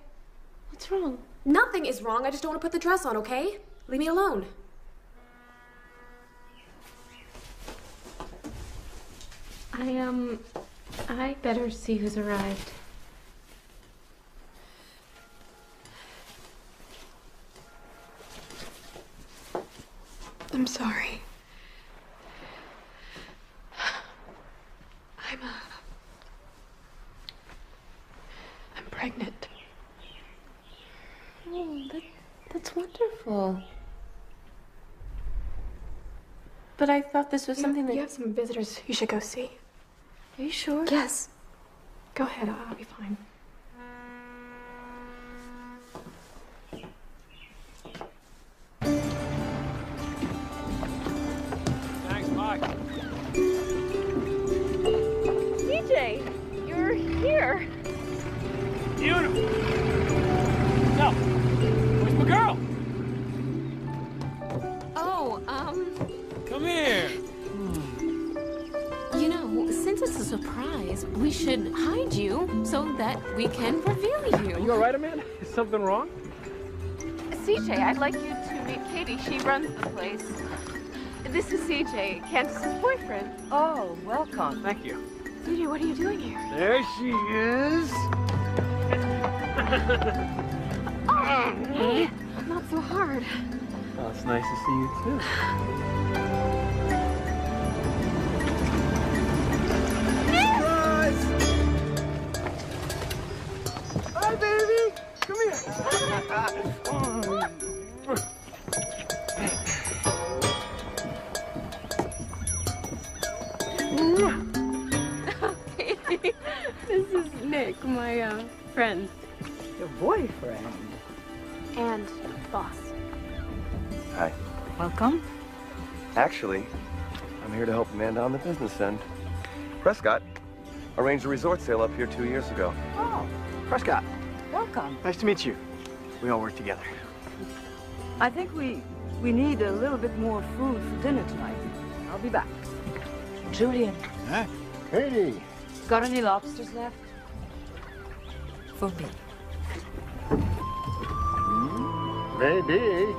What's wrong? Nothing is wrong. I just don't want to put the dress on, okay? Leave me alone. I better see who's arrived. I'm sorry. I'm pregnant. Oh, that's wonderful. But I thought this was something that... You have some visitors you should go see. Are you sure? Yes. Go ahead, I'll be fine. Thanks, Mike. CJ, you're here. Beautiful. No. Where's my girl? Oh, Come here. you know, since it's a surprise, we should hide you so that we can reveal you. Are you all right, Amanda? Is something wrong? CJ, I'd like you to meet Katie. She runs the place. This is CJ, Candace's boyfriend. Oh, welcome. Thank you. CJ, what are you doing here? There she is. Oh, not so hard. Oh, it's nice to see you, too. Hi, baby. Come Katie, this is Nick, my friend. Your boyfriend. And boss. Hi. Welcome. Actually, I'm here to help Amanda on the business end. Prescott arranged a resort sale up here 2 years ago. Oh, Prescott, welcome. nice to meet you. We all work together. I think we need a little bit more food for dinner tonight. I'll be back. Julian. Huh? Katie. Got any lobsters left? For me. Maybe.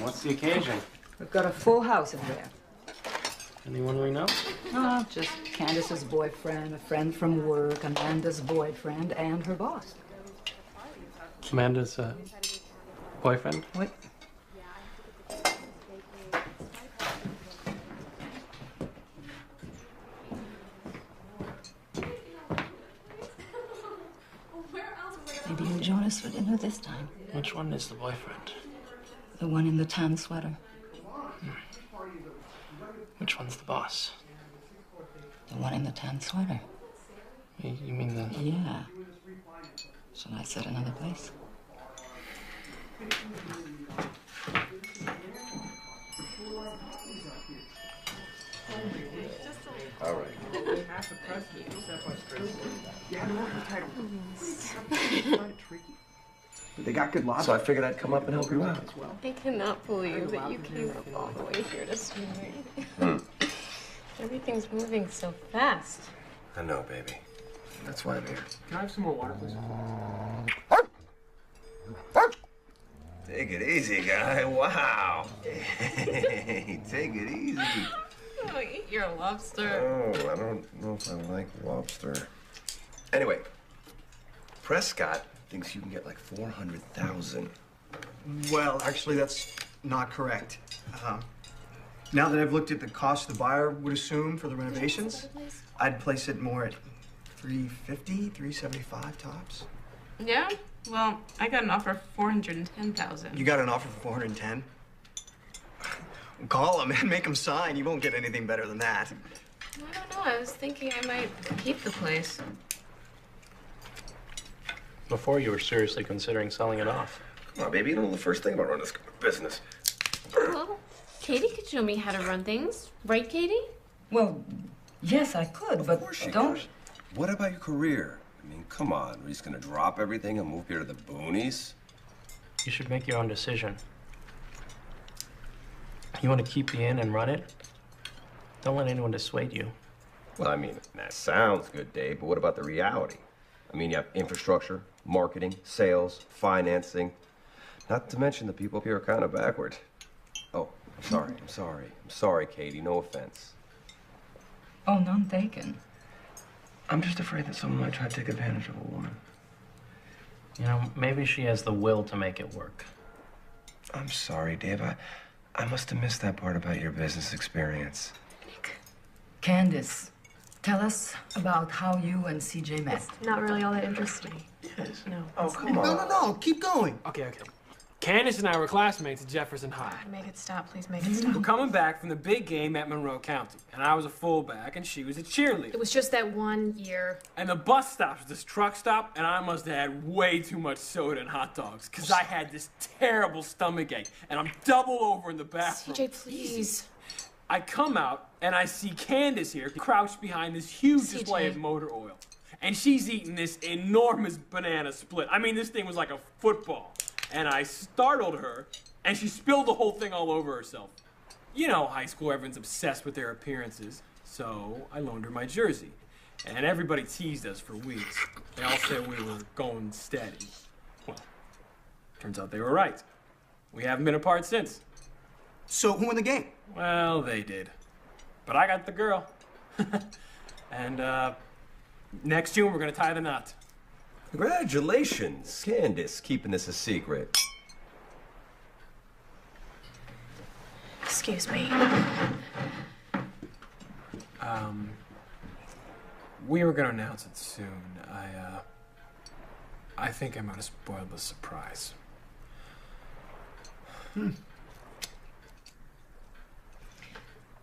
What's the occasion? We've got a full house in there. Anyone we know? Oh, just Candace's boyfriend, a friend from work, Amanda's boyfriend, and her boss. Amanda's boyfriend? What? Maybe you'll join us for dinner this time. Which one is the boyfriend? The one in the tan sweater. Which one's the boss? The one in the tan sweater. You mean the... Yeah. Shall I set another place? All right. They got good lobster. So I figured I'd come up and help you out. I cannot believe that you came up all the way here to see me. Everything's moving so fast. I know, baby. That's why I'm here. Can I have some more water, please? Take it easy, guy. Wow. Hey, take it easy. Oh, eat your lobster. Oh, I don't know if I like lobster. Anyway, Prescott thinks you can get like 400,000. Well, actually, that's not correct. Now that I've looked at the cost the buyer would assume for the renovations, I'd place it more at 350, 375 tops. Yeah? Well, I got an offer for 410,000. You got an offer for 410? Call him and make him sign. You won't get anything better than that. I don't know. I was thinking I might keep the place. Before you were seriously considering selling it off. Come on, baby. You don't know the first thing about running this business. Well, Katie could show me how to run things. Right, Katie? Well, yes, I could, but don't... What about your career? I mean, come on. Are you just gonna drop everything and move here to the boonies? You should make your own decision. You want to keep the inn and run it? Don't let anyone dissuade you. Well, I mean, that sounds good, Dave, but what about the reality? I mean, you have infrastructure, marketing, sales, financing. Not to mention the people up here are kind of backward. Oh, I'm sorry, Katie. No offense. Oh, none taken. I'm just afraid that someone might try to take advantage of a woman. You know, maybe she has the will to make it work. I'm sorry, Dave. I must have missed that part about your business experience. Candace, tell us about how you and CJ met. It's not really all that interesting. Yes. No. Oh, come on. No. Keep going. Okay. Candace and I were classmates at Jefferson High. Make it stop, please. Make it stop. We're coming back from the big game at Monroe County, and I was a fullback, and she was a cheerleader. It was just that 1 year. And the bus stop was this truck stop, and I must have had way too much soda and hot dogs, because I had this terrible stomach ache, and I'm double over in the bathroom. CJ, please. I come out, and I see Candace here, crouched behind this huge display of motor oil. And she's eating this enormous banana split. I mean, this thing was like a football. And I startled her, and she spilled the whole thing all over herself. You know, high school, everyone's obsessed with their appearances. So I loaned her my jersey. And everybody teased us for weeks. They all said we were going steady. Well, turns out they were right. We haven't been apart since. So who won the game? Well, they did. But I got the girl. And next June, we're gonna tie the knot. Congratulations, Candace, keeping this a secret. Excuse me. We were gonna announce it soon. I think I might have spoiled the surprise.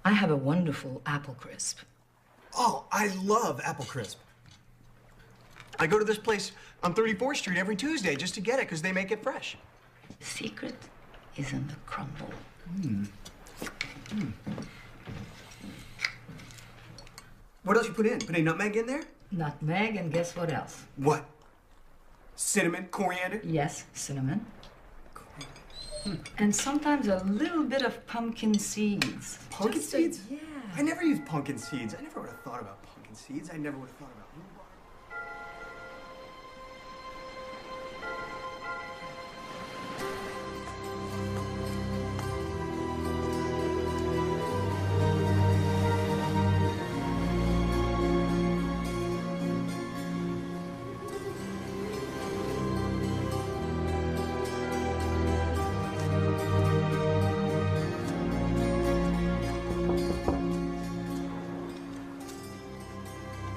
I have a wonderful apple crisp. Oh, I love apple crisp. I go to this place on 34th Street every Tuesday just to get it because they make it fresh. The secret is in the crumble. What else you put in? Put any nutmeg in there? Nutmeg, and guess what else? What? Cinnamon, coriander? Yes, cinnamon. And sometimes a little bit of pumpkin seeds. Pumpkin seeds? Yeah. I never use pumpkin seeds. I never would have thought about pumpkin seeds. I never would have thought about rhubarb.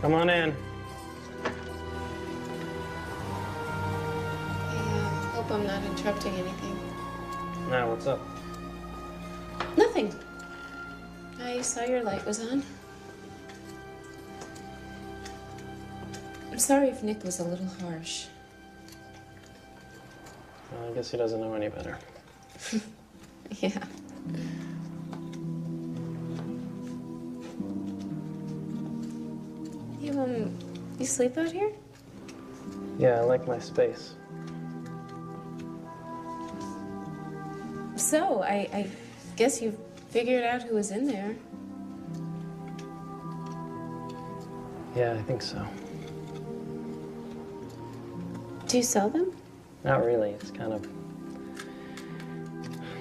Come on in. I hope I'm not interrupting anything. Now, what's up? Nothing. I saw your light was on. I'm sorry if Nick was a little harsh. Well, I guess he doesn't know any better. Yeah. You sleep out here? Yeah, I like my space. So, I guess you figured out who was in there. Yeah, I think so. Do you sell them? Not really. It's kind of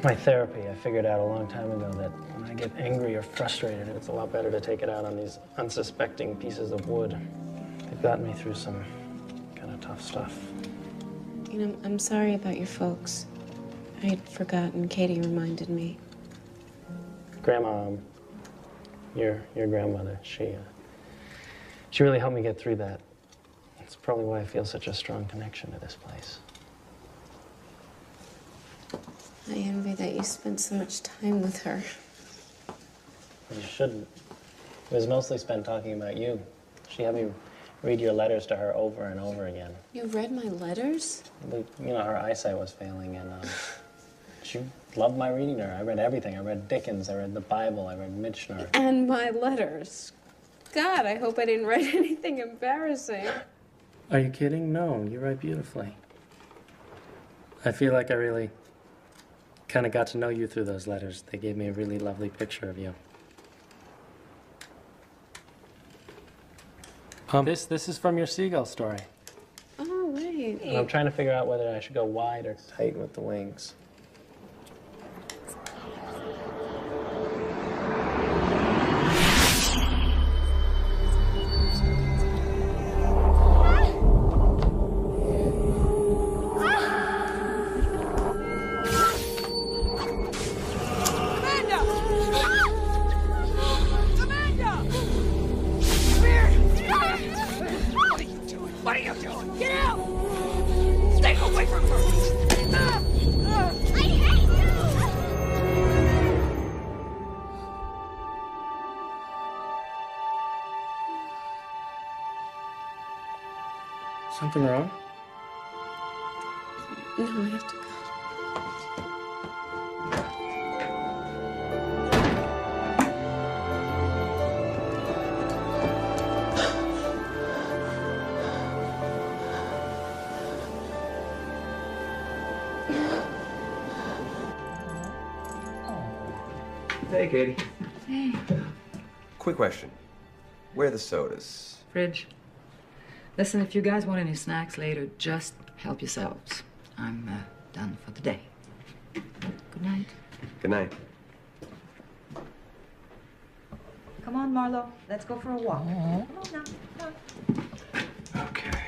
my therapy. I figured out a long time ago that when I get angry or frustrated, it's a lot better to take it out on these unsuspecting pieces of wood. They've gotten me through some kind of tough stuff. You know, I'm sorry about your folks. I'd forgotten. Katie reminded me. Grandma, your grandmother, she really helped me get through that. It's probably why I feel such a strong connection to this place. I envy that you spent so much time with her. You shouldn't. It was mostly spent talking about you. She had me read your letters to her over and over again. You read my letters? You know, her eyesight was failing, and she loved my reading to her. I read everything. I read Dickens, I read the Bible, I read Michener. And my letters. God, I hope I didn't write anything embarrassing. Are you kidding? No, you write beautifully. I feel like I really kind of got to know you through those letters. They gave me a really lovely picture of you. This is from your seagull story. Oh, wait. And I'm trying to figure out whether I should go wide or tight with the wings. What are you doing? Get out! Stay away from her! I hate you! Something wrong? No, I have to go. Hey, Katie. Hey. Quick question. Where are the sodas? Fridge. Listen, if you guys want any snacks later, just help yourselves. I'm done for the day. Good night. Good night. Come on, Marlo. Let's go for a walk. Come on now. Come on. Okay.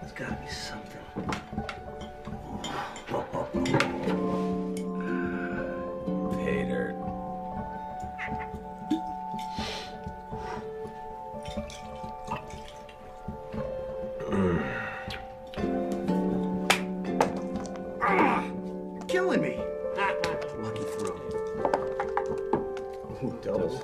There's gotta be something. Hater. You're killing me. Lucky throw. Ooh, doubles.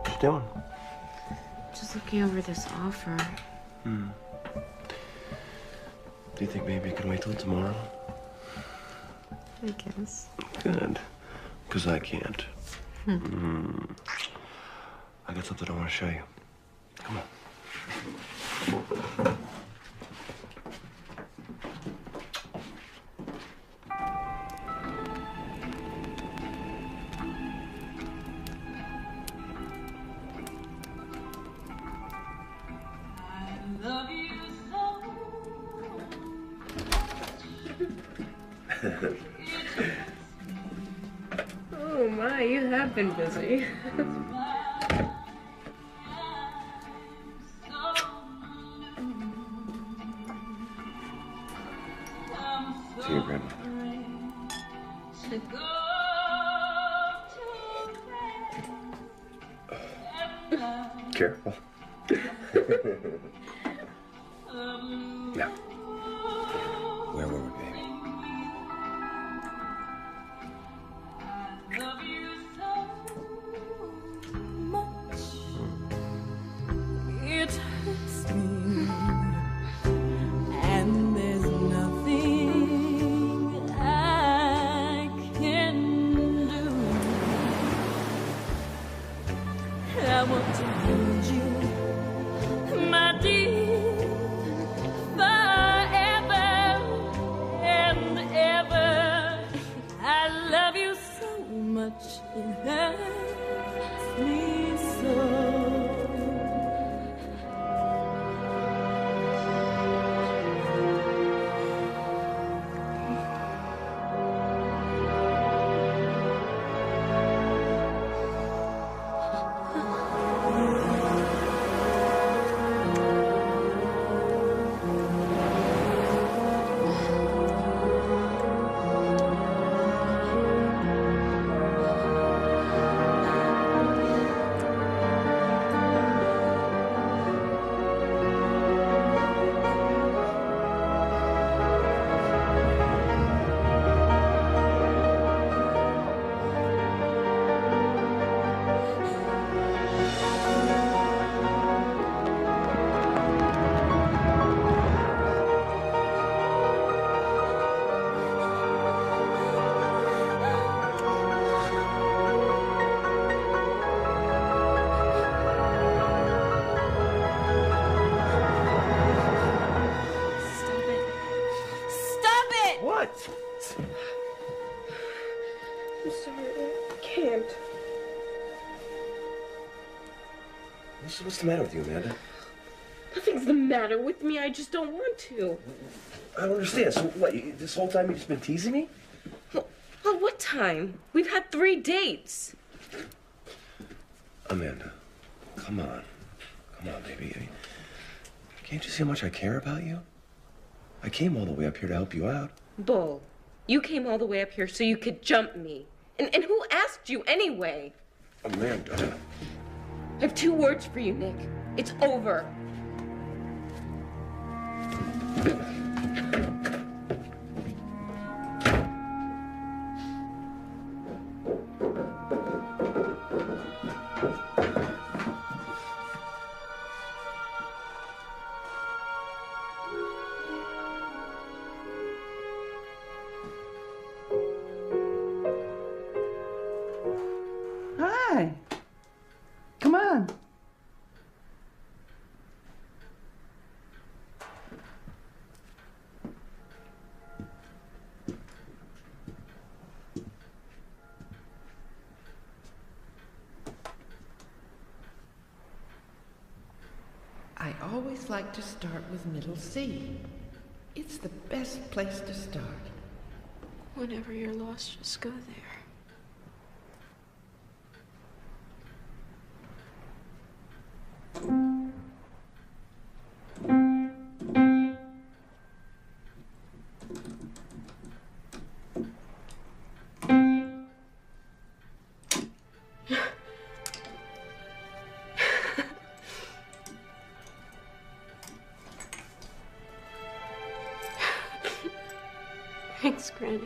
What you doing? Just looking over this offer. Do you think maybe you could wait till tomorrow? I guess. Good. Because I can't. Hmm. I got something I want to show you. Come on. Oh my, you have been busy. To your grandmother. Careful. Now, where were we, baby? It hurts me, and there's nothing I can do. I want to hold you, my dear, forever and ever. I love you so much. I'm sorry, I can't. What's the matter with you, Amanda? Nothing's the matter with me, I just don't want to. I don't understand. So what, this whole time you've just been teasing me? Well, what time? We've had 3 dates. Amanda, come on. Come on, baby. Can't you see how much I care about you? I came all the way up here to help you out. Bull, you came all the way up here so you could jump me. And who asked you anyway? Amanda. I have 2 words for you, Nick. It's over. Hi. Come on. I always like to start with middle C. It's the best place to start. Whenever you're lost, just go there. Thanks, Granny.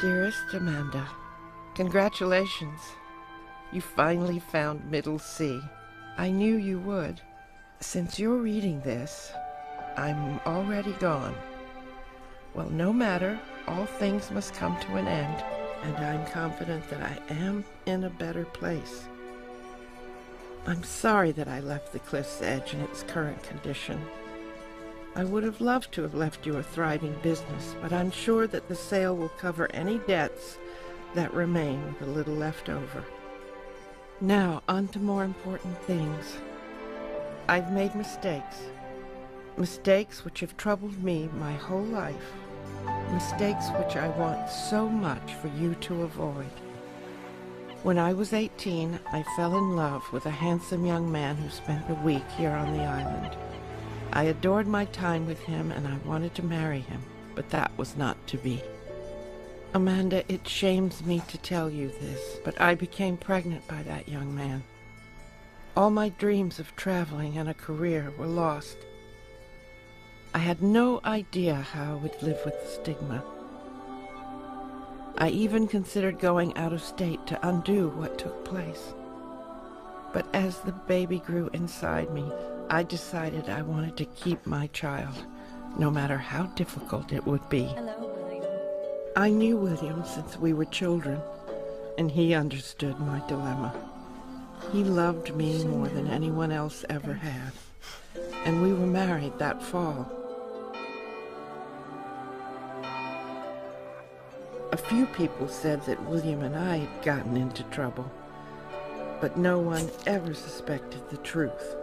Dearest Amanda, congratulations. You finally found middle C. I knew you would. Since you're reading this, I'm already gone. Well, no matter, all things must come to an end, and I'm confident that I am in a better place. I'm sorry that I left the cliff's edge in its current condition. I would have loved to have left you a thriving business, but I'm sure that the sale will cover any debts that remain with a little left over. Now, on to more important things. I've made mistakes. Mistakes which have troubled me my whole life. Mistakes which I want so much for you to avoid. When I was 18, I fell in love with a handsome young man who spent a week here on the island. I adored my time with him and I wanted to marry him, but that was not to be. Amanda, it shames me to tell you this, but I became pregnant by that young man. All my dreams of traveling and a career were lost. I had no idea how I would live with the stigma. I even considered going out of state to undo what took place. But as the baby grew inside me, I decided I wanted to keep my child, no matter how difficult it would be. Hello, William. I knew William since we were children, and he understood my dilemma. He loved me more than anyone else ever had, and we were married that fall. A few people said that William and I had gotten into trouble, but no one ever suspected the truth.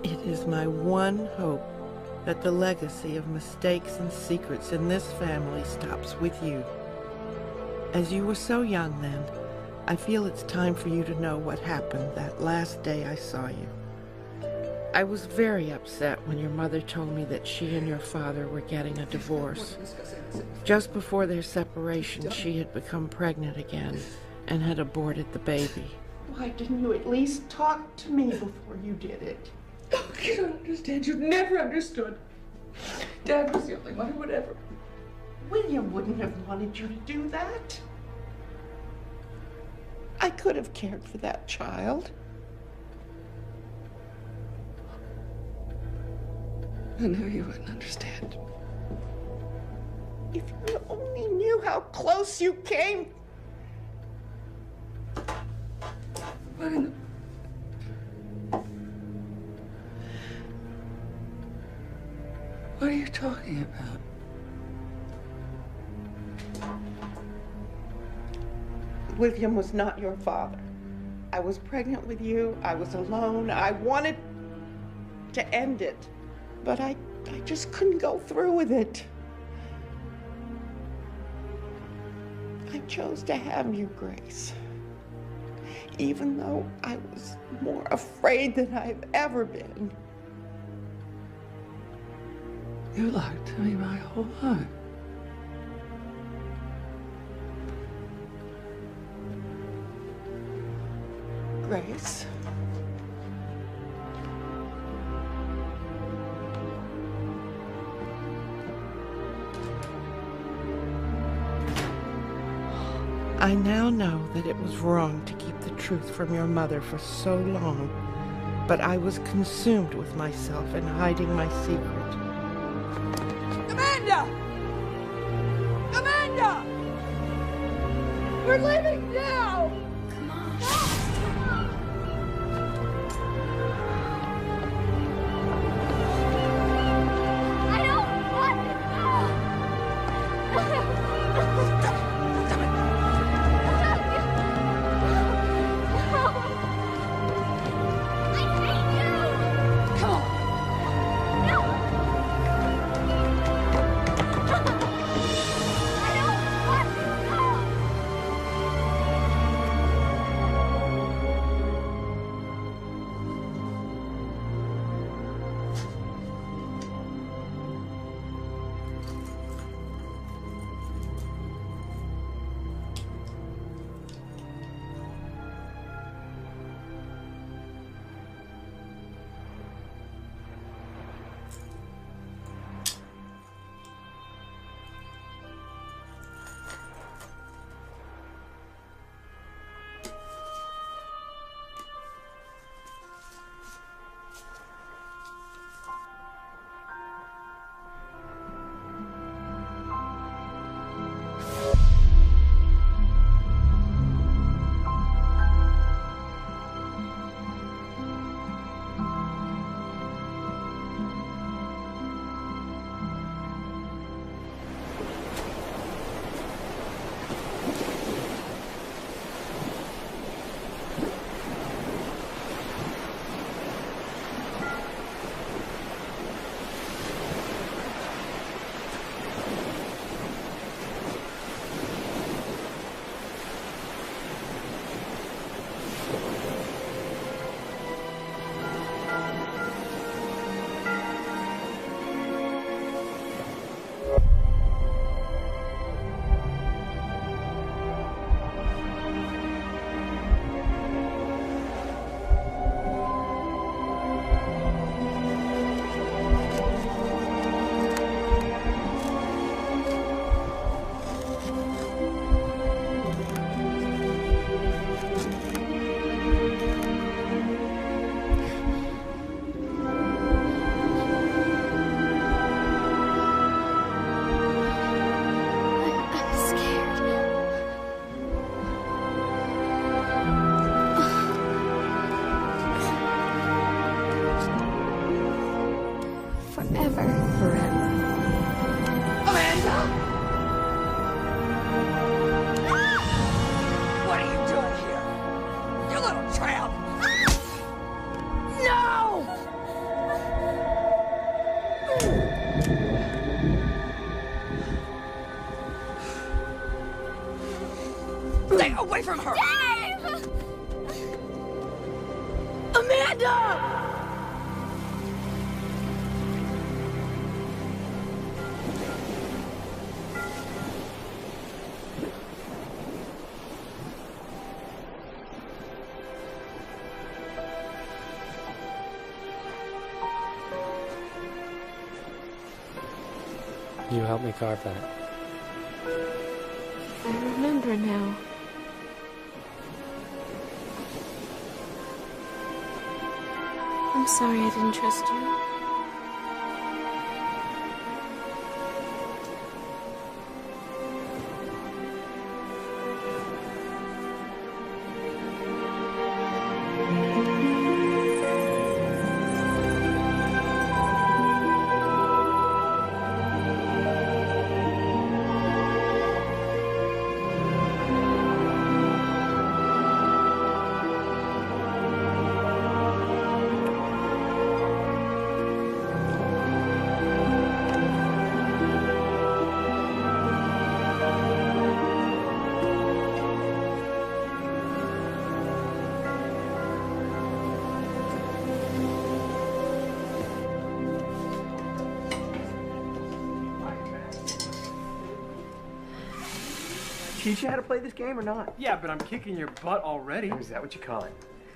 It is my one hope that the legacy of mistakes and secrets in this family stops with you. As you were so young then, I feel it's time for you to know what happened that last day I saw you. I was very upset when your mother told me that she and your father were getting a divorce. Just before their separation, she had become pregnant again and had aborted the baby. Why didn't you at least talk to me before you did it? Oh, you don't understand. You never understood. Dad was the only one who would ever. William wouldn't have wanted you to do that. I could have cared for that child. I knew you wouldn't understand. If you only knew how close you came. What in the... What are you talking about? William was not your father. I was pregnant with you. I was alone. I wanted to end it, but I just couldn't go through with it. I chose to have you, Grace, even though I was more afraid than I've ever been. You lied to me my whole life. Grace. I now know that it was wrong to keep the truth from your mother for so long, but I was consumed with myself and hiding my secret. Amanda! Amanda! We're leaving now! Come on. I don't want to Stay away from her! Dave! Amanda! You helped me carve that. I remember now. I'm sorry I didn't trust you. Teach you how to play this game or not? Yeah, but I'm kicking your butt already. Is that what you call it?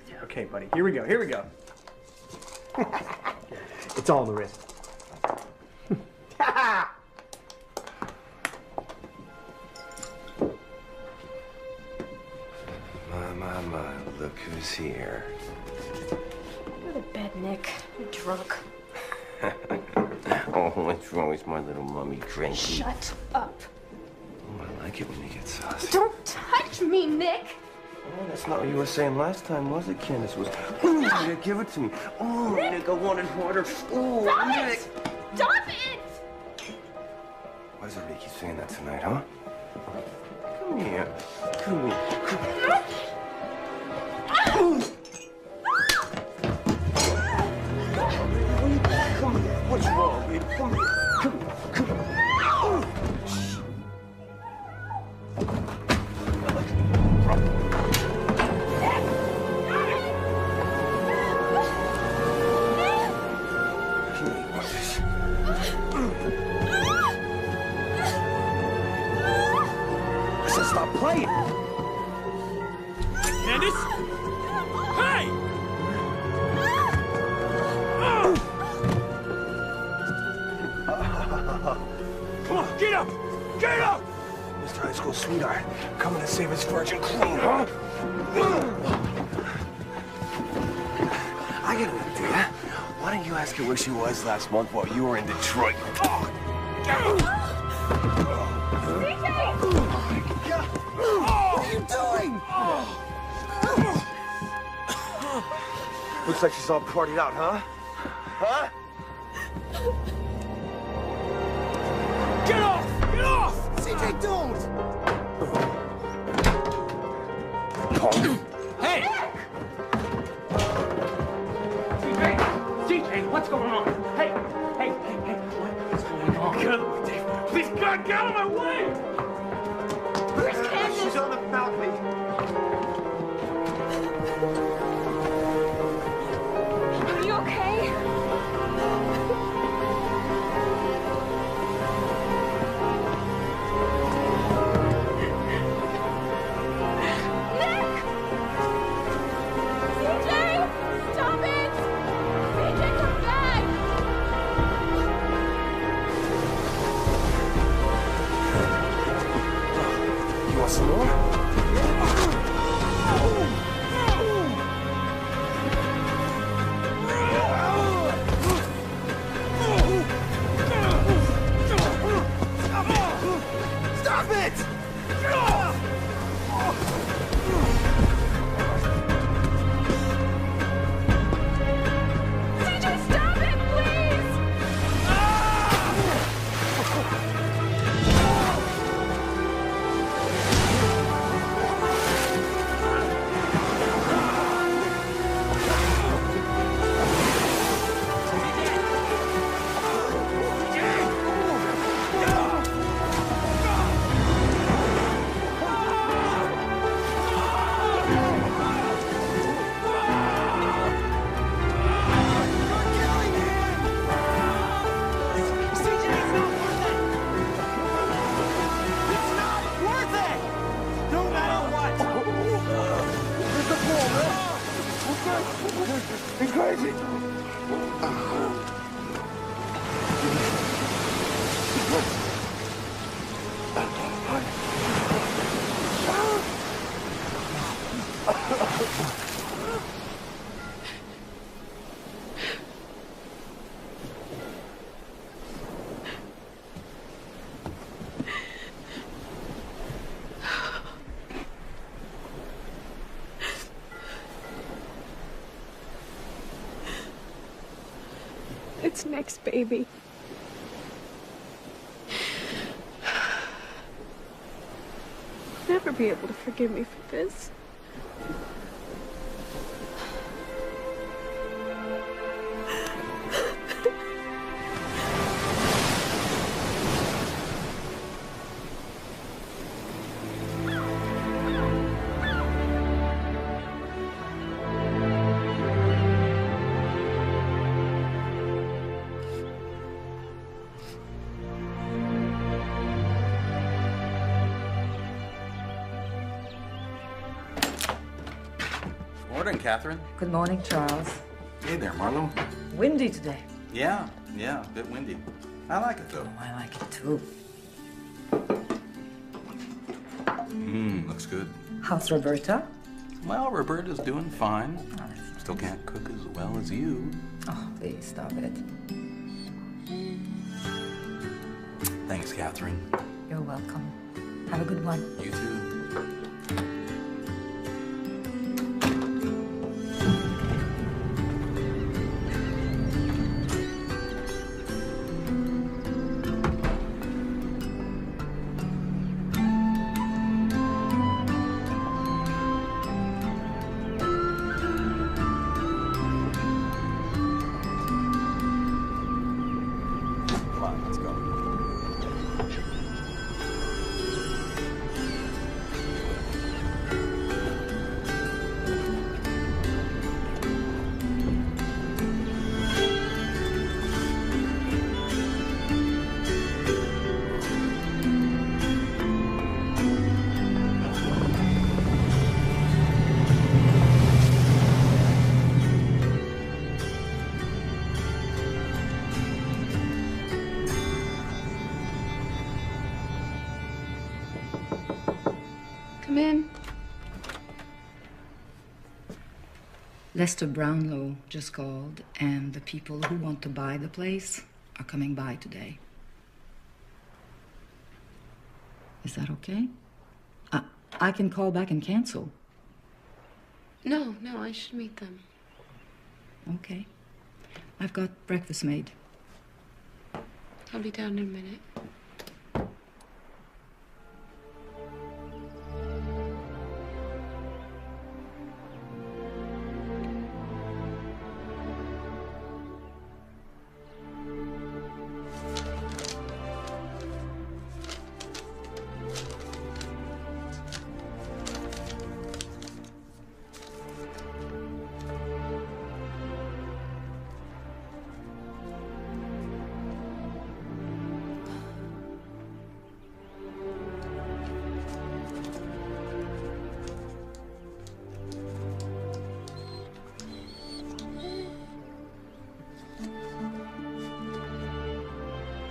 Yeah. Okay, buddy. Here we go. Here we go. It's all on the wrist. My, look who's here. Go to bed, Nick. You're drunk. Oh, what's wrong with my little mummy drinking? Shut up. Oh, I like it when you get saucy. Don't touch me, Nick. Oh, that's not what you were saying last time, was it, Candace? It was, oh, Nick, give it to me. Oh, Nick, I want it harder. Oh, Stop Nick. it! Stop it! Why does everybody keep saying that tonight, huh? Come here. Come here. Come here. Come here. What's wrong, baby? Come here. Come here. Come here. I said stop playing. Candace? Hey! Come on, get up! Get up! Mr. High School Sweetheart, coming to save his virgin queen, huh? I got an idea. Why don't you ask her where she was last month while you were in Detroit? CJ! What are you doing? Looks like she's all partied out, huh? Huh? Get off! Get off! CJ, don't! Hey! CJ, what's going on? Hey, what's going on? Get out of the way, Dave. Please, God, get out of my way! Where's Candace? She's on the balcony. Are you okay? Nick! CJ! Stop it! CJ, come back! You want some more? Stop it! CJ, stop it, please! He's crazy. What's next, baby? You'll never be able to forgive me for this. Morning, Catherine. Good morning, Charles. Hey there, Marlo. Windy today. Yeah, a bit windy. I like it, though. I like it, too. Looks good. How's Roberta? Well, Roberta's doing fine. Still can't cook as well as you. Oh, please, stop it. Thanks, Catherine. You're welcome. Have a good one. You too. Come on, let's go. Come in. Lester Brownlow just called, and the people who want to buy the place are coming by today. Is that okay? I can call back and cancel. No, I should meet them. Okay. I've got breakfast made. I'll be down in a minute.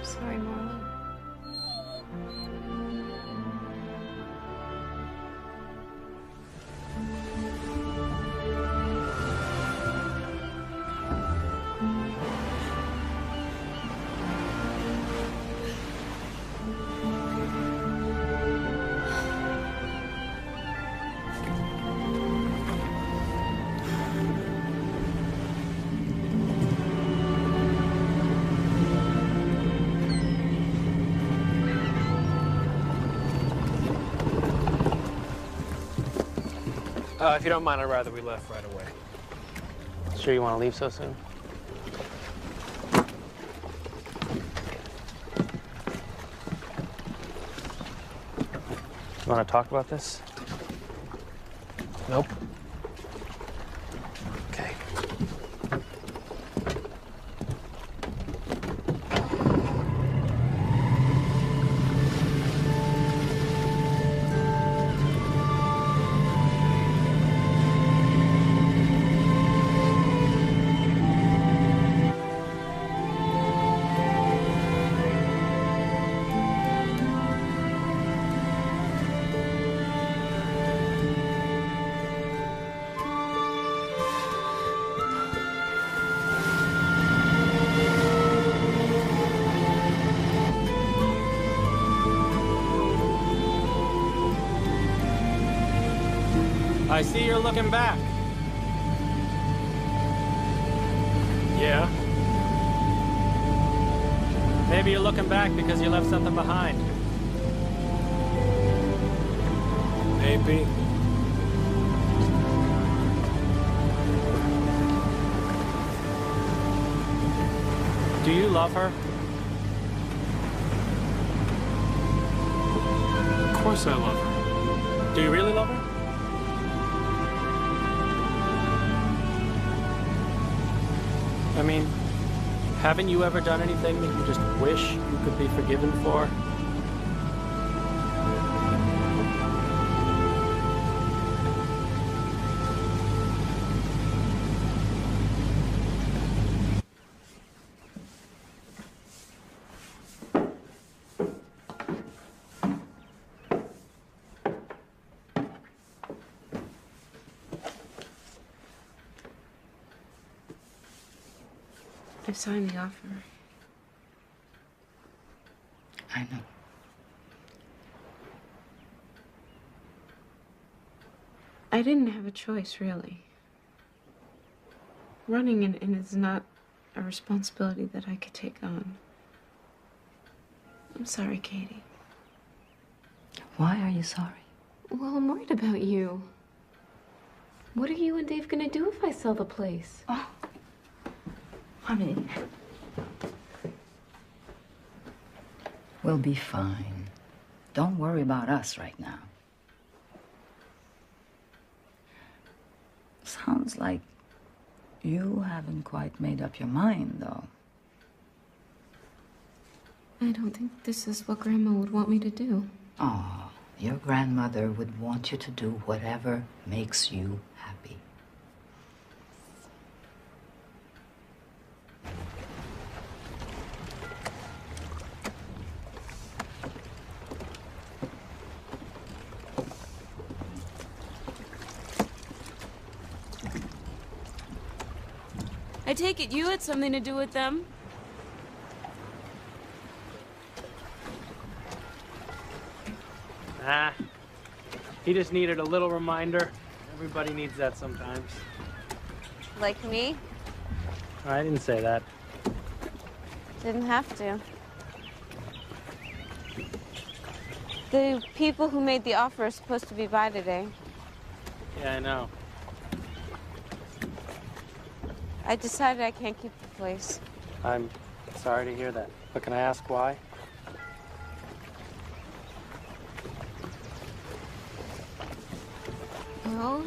Sorry, Marlo. If you don't mind, I'd rather we left right away. Sure you want to leave so soon? You want to talk about this? Nope. Okay. I see you're looking back. Yeah? Maybe you're looking back because you left something behind. Maybe. Do you love her? Of course I love her. Do you really love her? I mean, haven't you ever done anything that you just wish you could be forgiven for? I signed the offer. I know. I didn't have a choice, really. Running an inn is not a responsibility that I could take on. I'm sorry, Katie. Why are you sorry? Well, I'm worried about you. What are you and Dave gonna do if I sell the place? Oh. I mean, we'll be fine. Don't worry about us right now. Sounds like you haven't quite made up your mind, though. I don't think this is what Grandma would want me to do. Oh, your grandmother would want you to do whatever makes you happy. I take it you had something to do with them. Nah. He just needed a little reminder. Everybody needs that sometimes. Like me? I didn't say that. Didn't have to. The people who made the offer are supposed to be by today. Yeah, I know. I decided I can't keep the place. I'm sorry to hear that. But can I ask why? Well,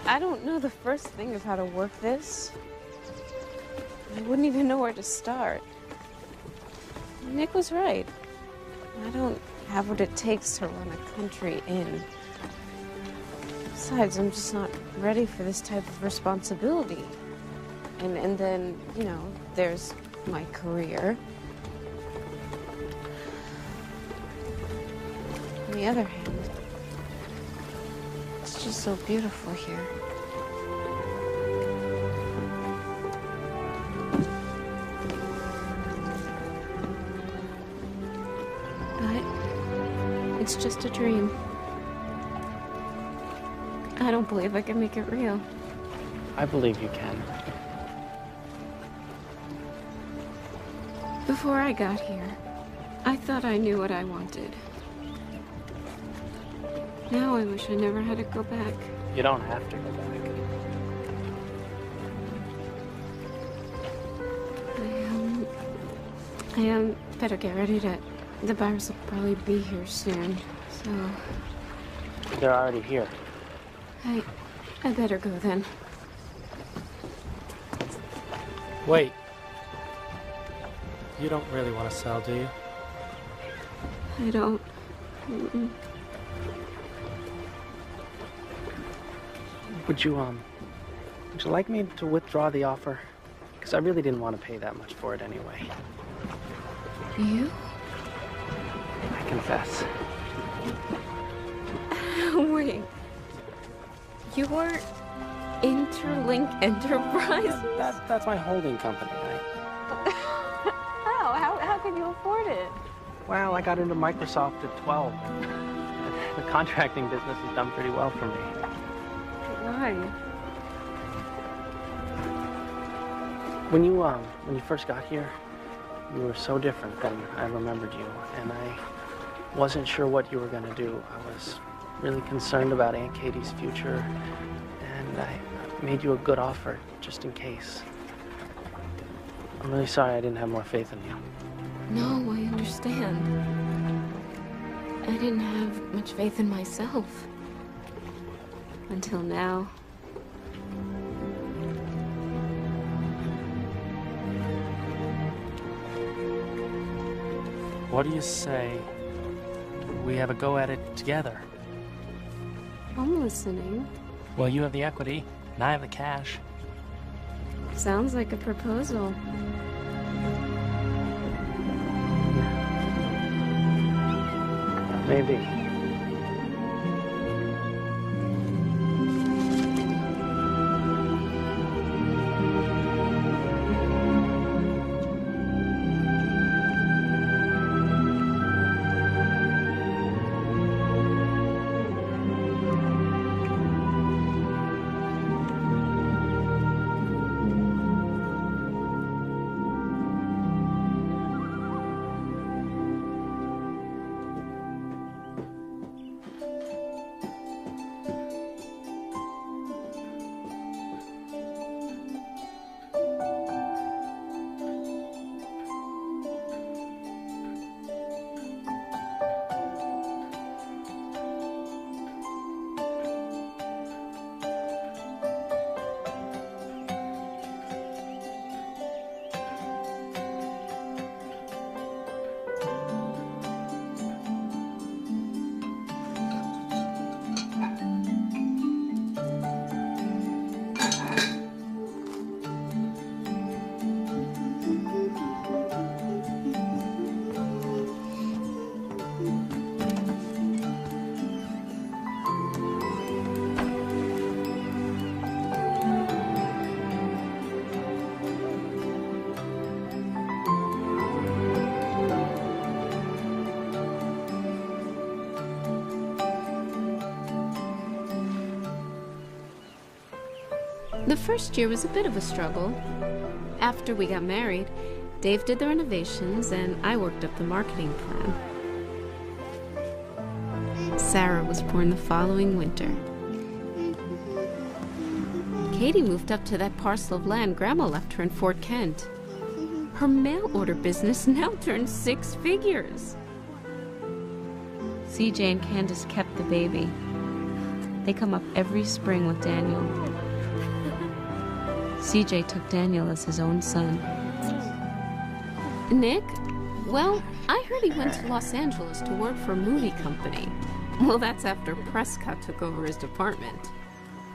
I don't know the first thing of how to work this. I wouldn't even know where to start. Nick was right. I don't have what it takes to run a country inn. Besides, I'm just not ready for this type of responsibility. And then, you know, there's my career. On the other hand, it's just so beautiful here. But it's just a dream. I don't believe I can make it real. I believe you can. Before I got here, I thought I knew what I wanted. Now I wish I never had to go back. You don't have to go back. I better get ready to... The buyers will probably be here soon, so... They're already here. I better go then. Wait. You don't really want to sell, do you? I don't. Mm-mm. Would you like me to withdraw the offer? Because I really didn't want to pay that much for it anyway. You? I confess. Wait. You weren't Interlink Enterprises? That's my holding company. How can you afford it? Well, I got into Microsoft at 12. The contracting business has done pretty well for me. Why? When you first got here, You were so different than I remembered you, and I wasn't sure what you were going to do. I was really concerned about Aunt Katie's future, and I made you a good offer just in case. I'm really sorry I didn't have more faith in you. No, I understand. I didn't have much faith in myself. Until now. What do you say we have a go at it together? I'm listening. Well, you have the equity, and I have the cash. Sounds like a proposal. Maybe. The first year was a bit of a struggle. After we got married, Dave did the renovations and I worked up the marketing plan. Sarah was born the following winter. Katie moved up to that parcel of land Grandma left her in Fort Kent. Her mail order business now turns 6 figures. CJ and Candace kept the baby. They come up every spring with Daniel. CJ took Daniel as his own son. Nick? Well, I heard he went to Los Angeles to work for a movie company. Well, that's after Prescott took over his department.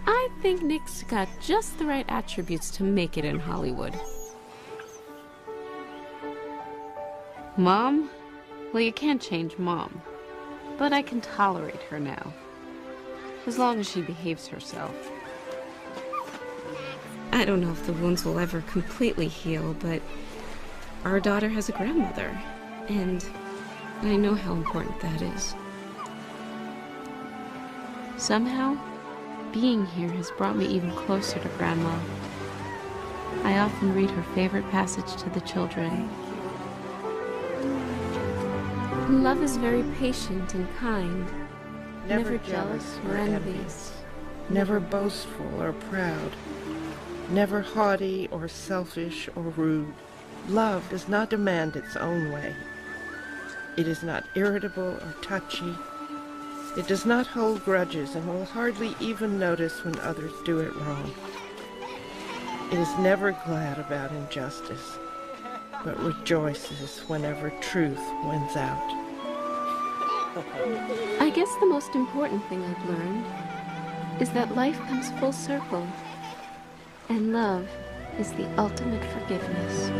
I think Nick's got just the right attributes to make it in Hollywood. Mom? Well, you can't change Mom. But I can tolerate her now. As long as she behaves herself. I don't know if the wounds will ever completely heal, but our daughter has a grandmother, and I know how important that is. Somehow, being here has brought me even closer to Grandma. I often read her favorite passage to the children. Love is very patient and kind, never jealous or envious, never boastful or proud, never haughty or selfish or rude. Love does not demand its own way. It is not irritable or touchy. It does not hold grudges and will hardly even notice when others do it wrong. It is never glad about injustice, but rejoices whenever truth wins out. I guess the most important thing I've learned is that life comes full circle, and love is the ultimate forgiveness.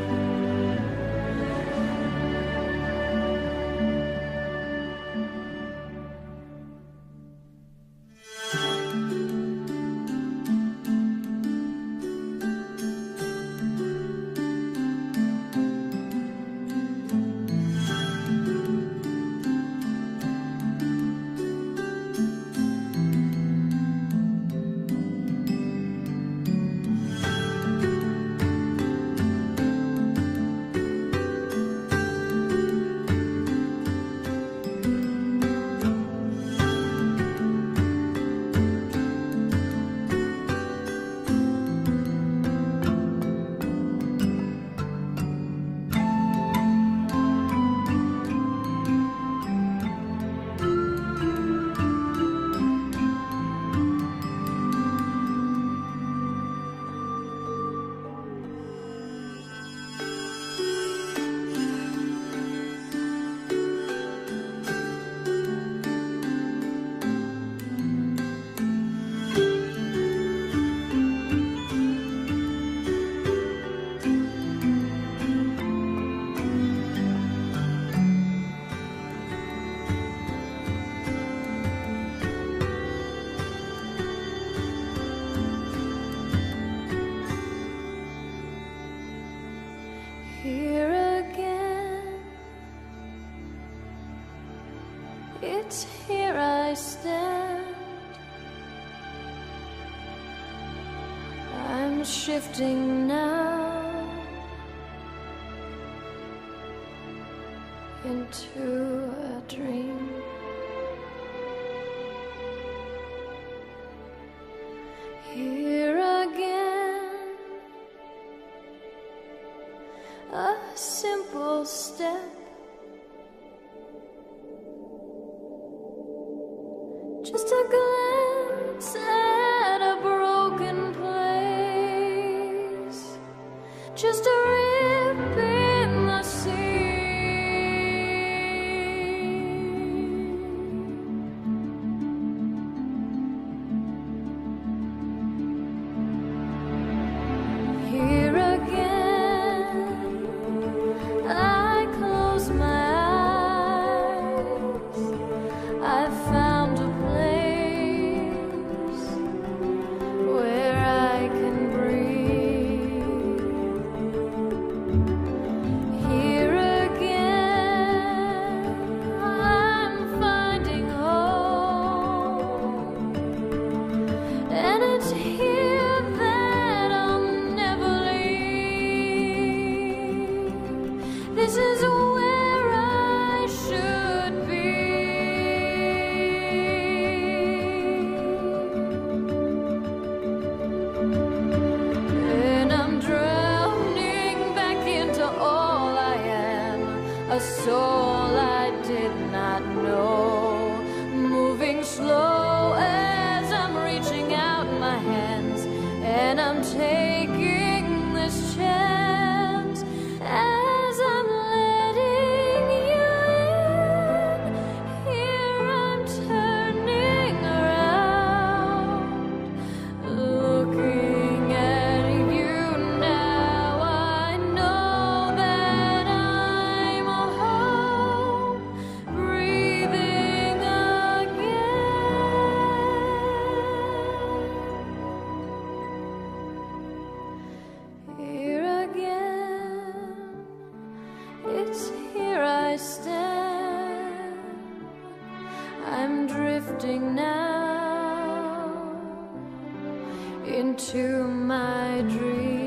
It's here I stand. I'm shifting now into a dream. Here again, a simple step, just a glance at a broken place, just a rip in the sea. Here again, I close my eyes. I found a place where I can breathe. Here again, I'm finding home, and it's here that I'll never leave. This is where I should be. And I'm drowning back into all I am, a soul I did not know, moving slow as I'm reaching out my hands, and I'm taking this chance as I'm letting you in. Here I'm turning around, looking at you now. I know that I'm home, breathing again. Here again, it's here I stand. I'm drifting now into my dream.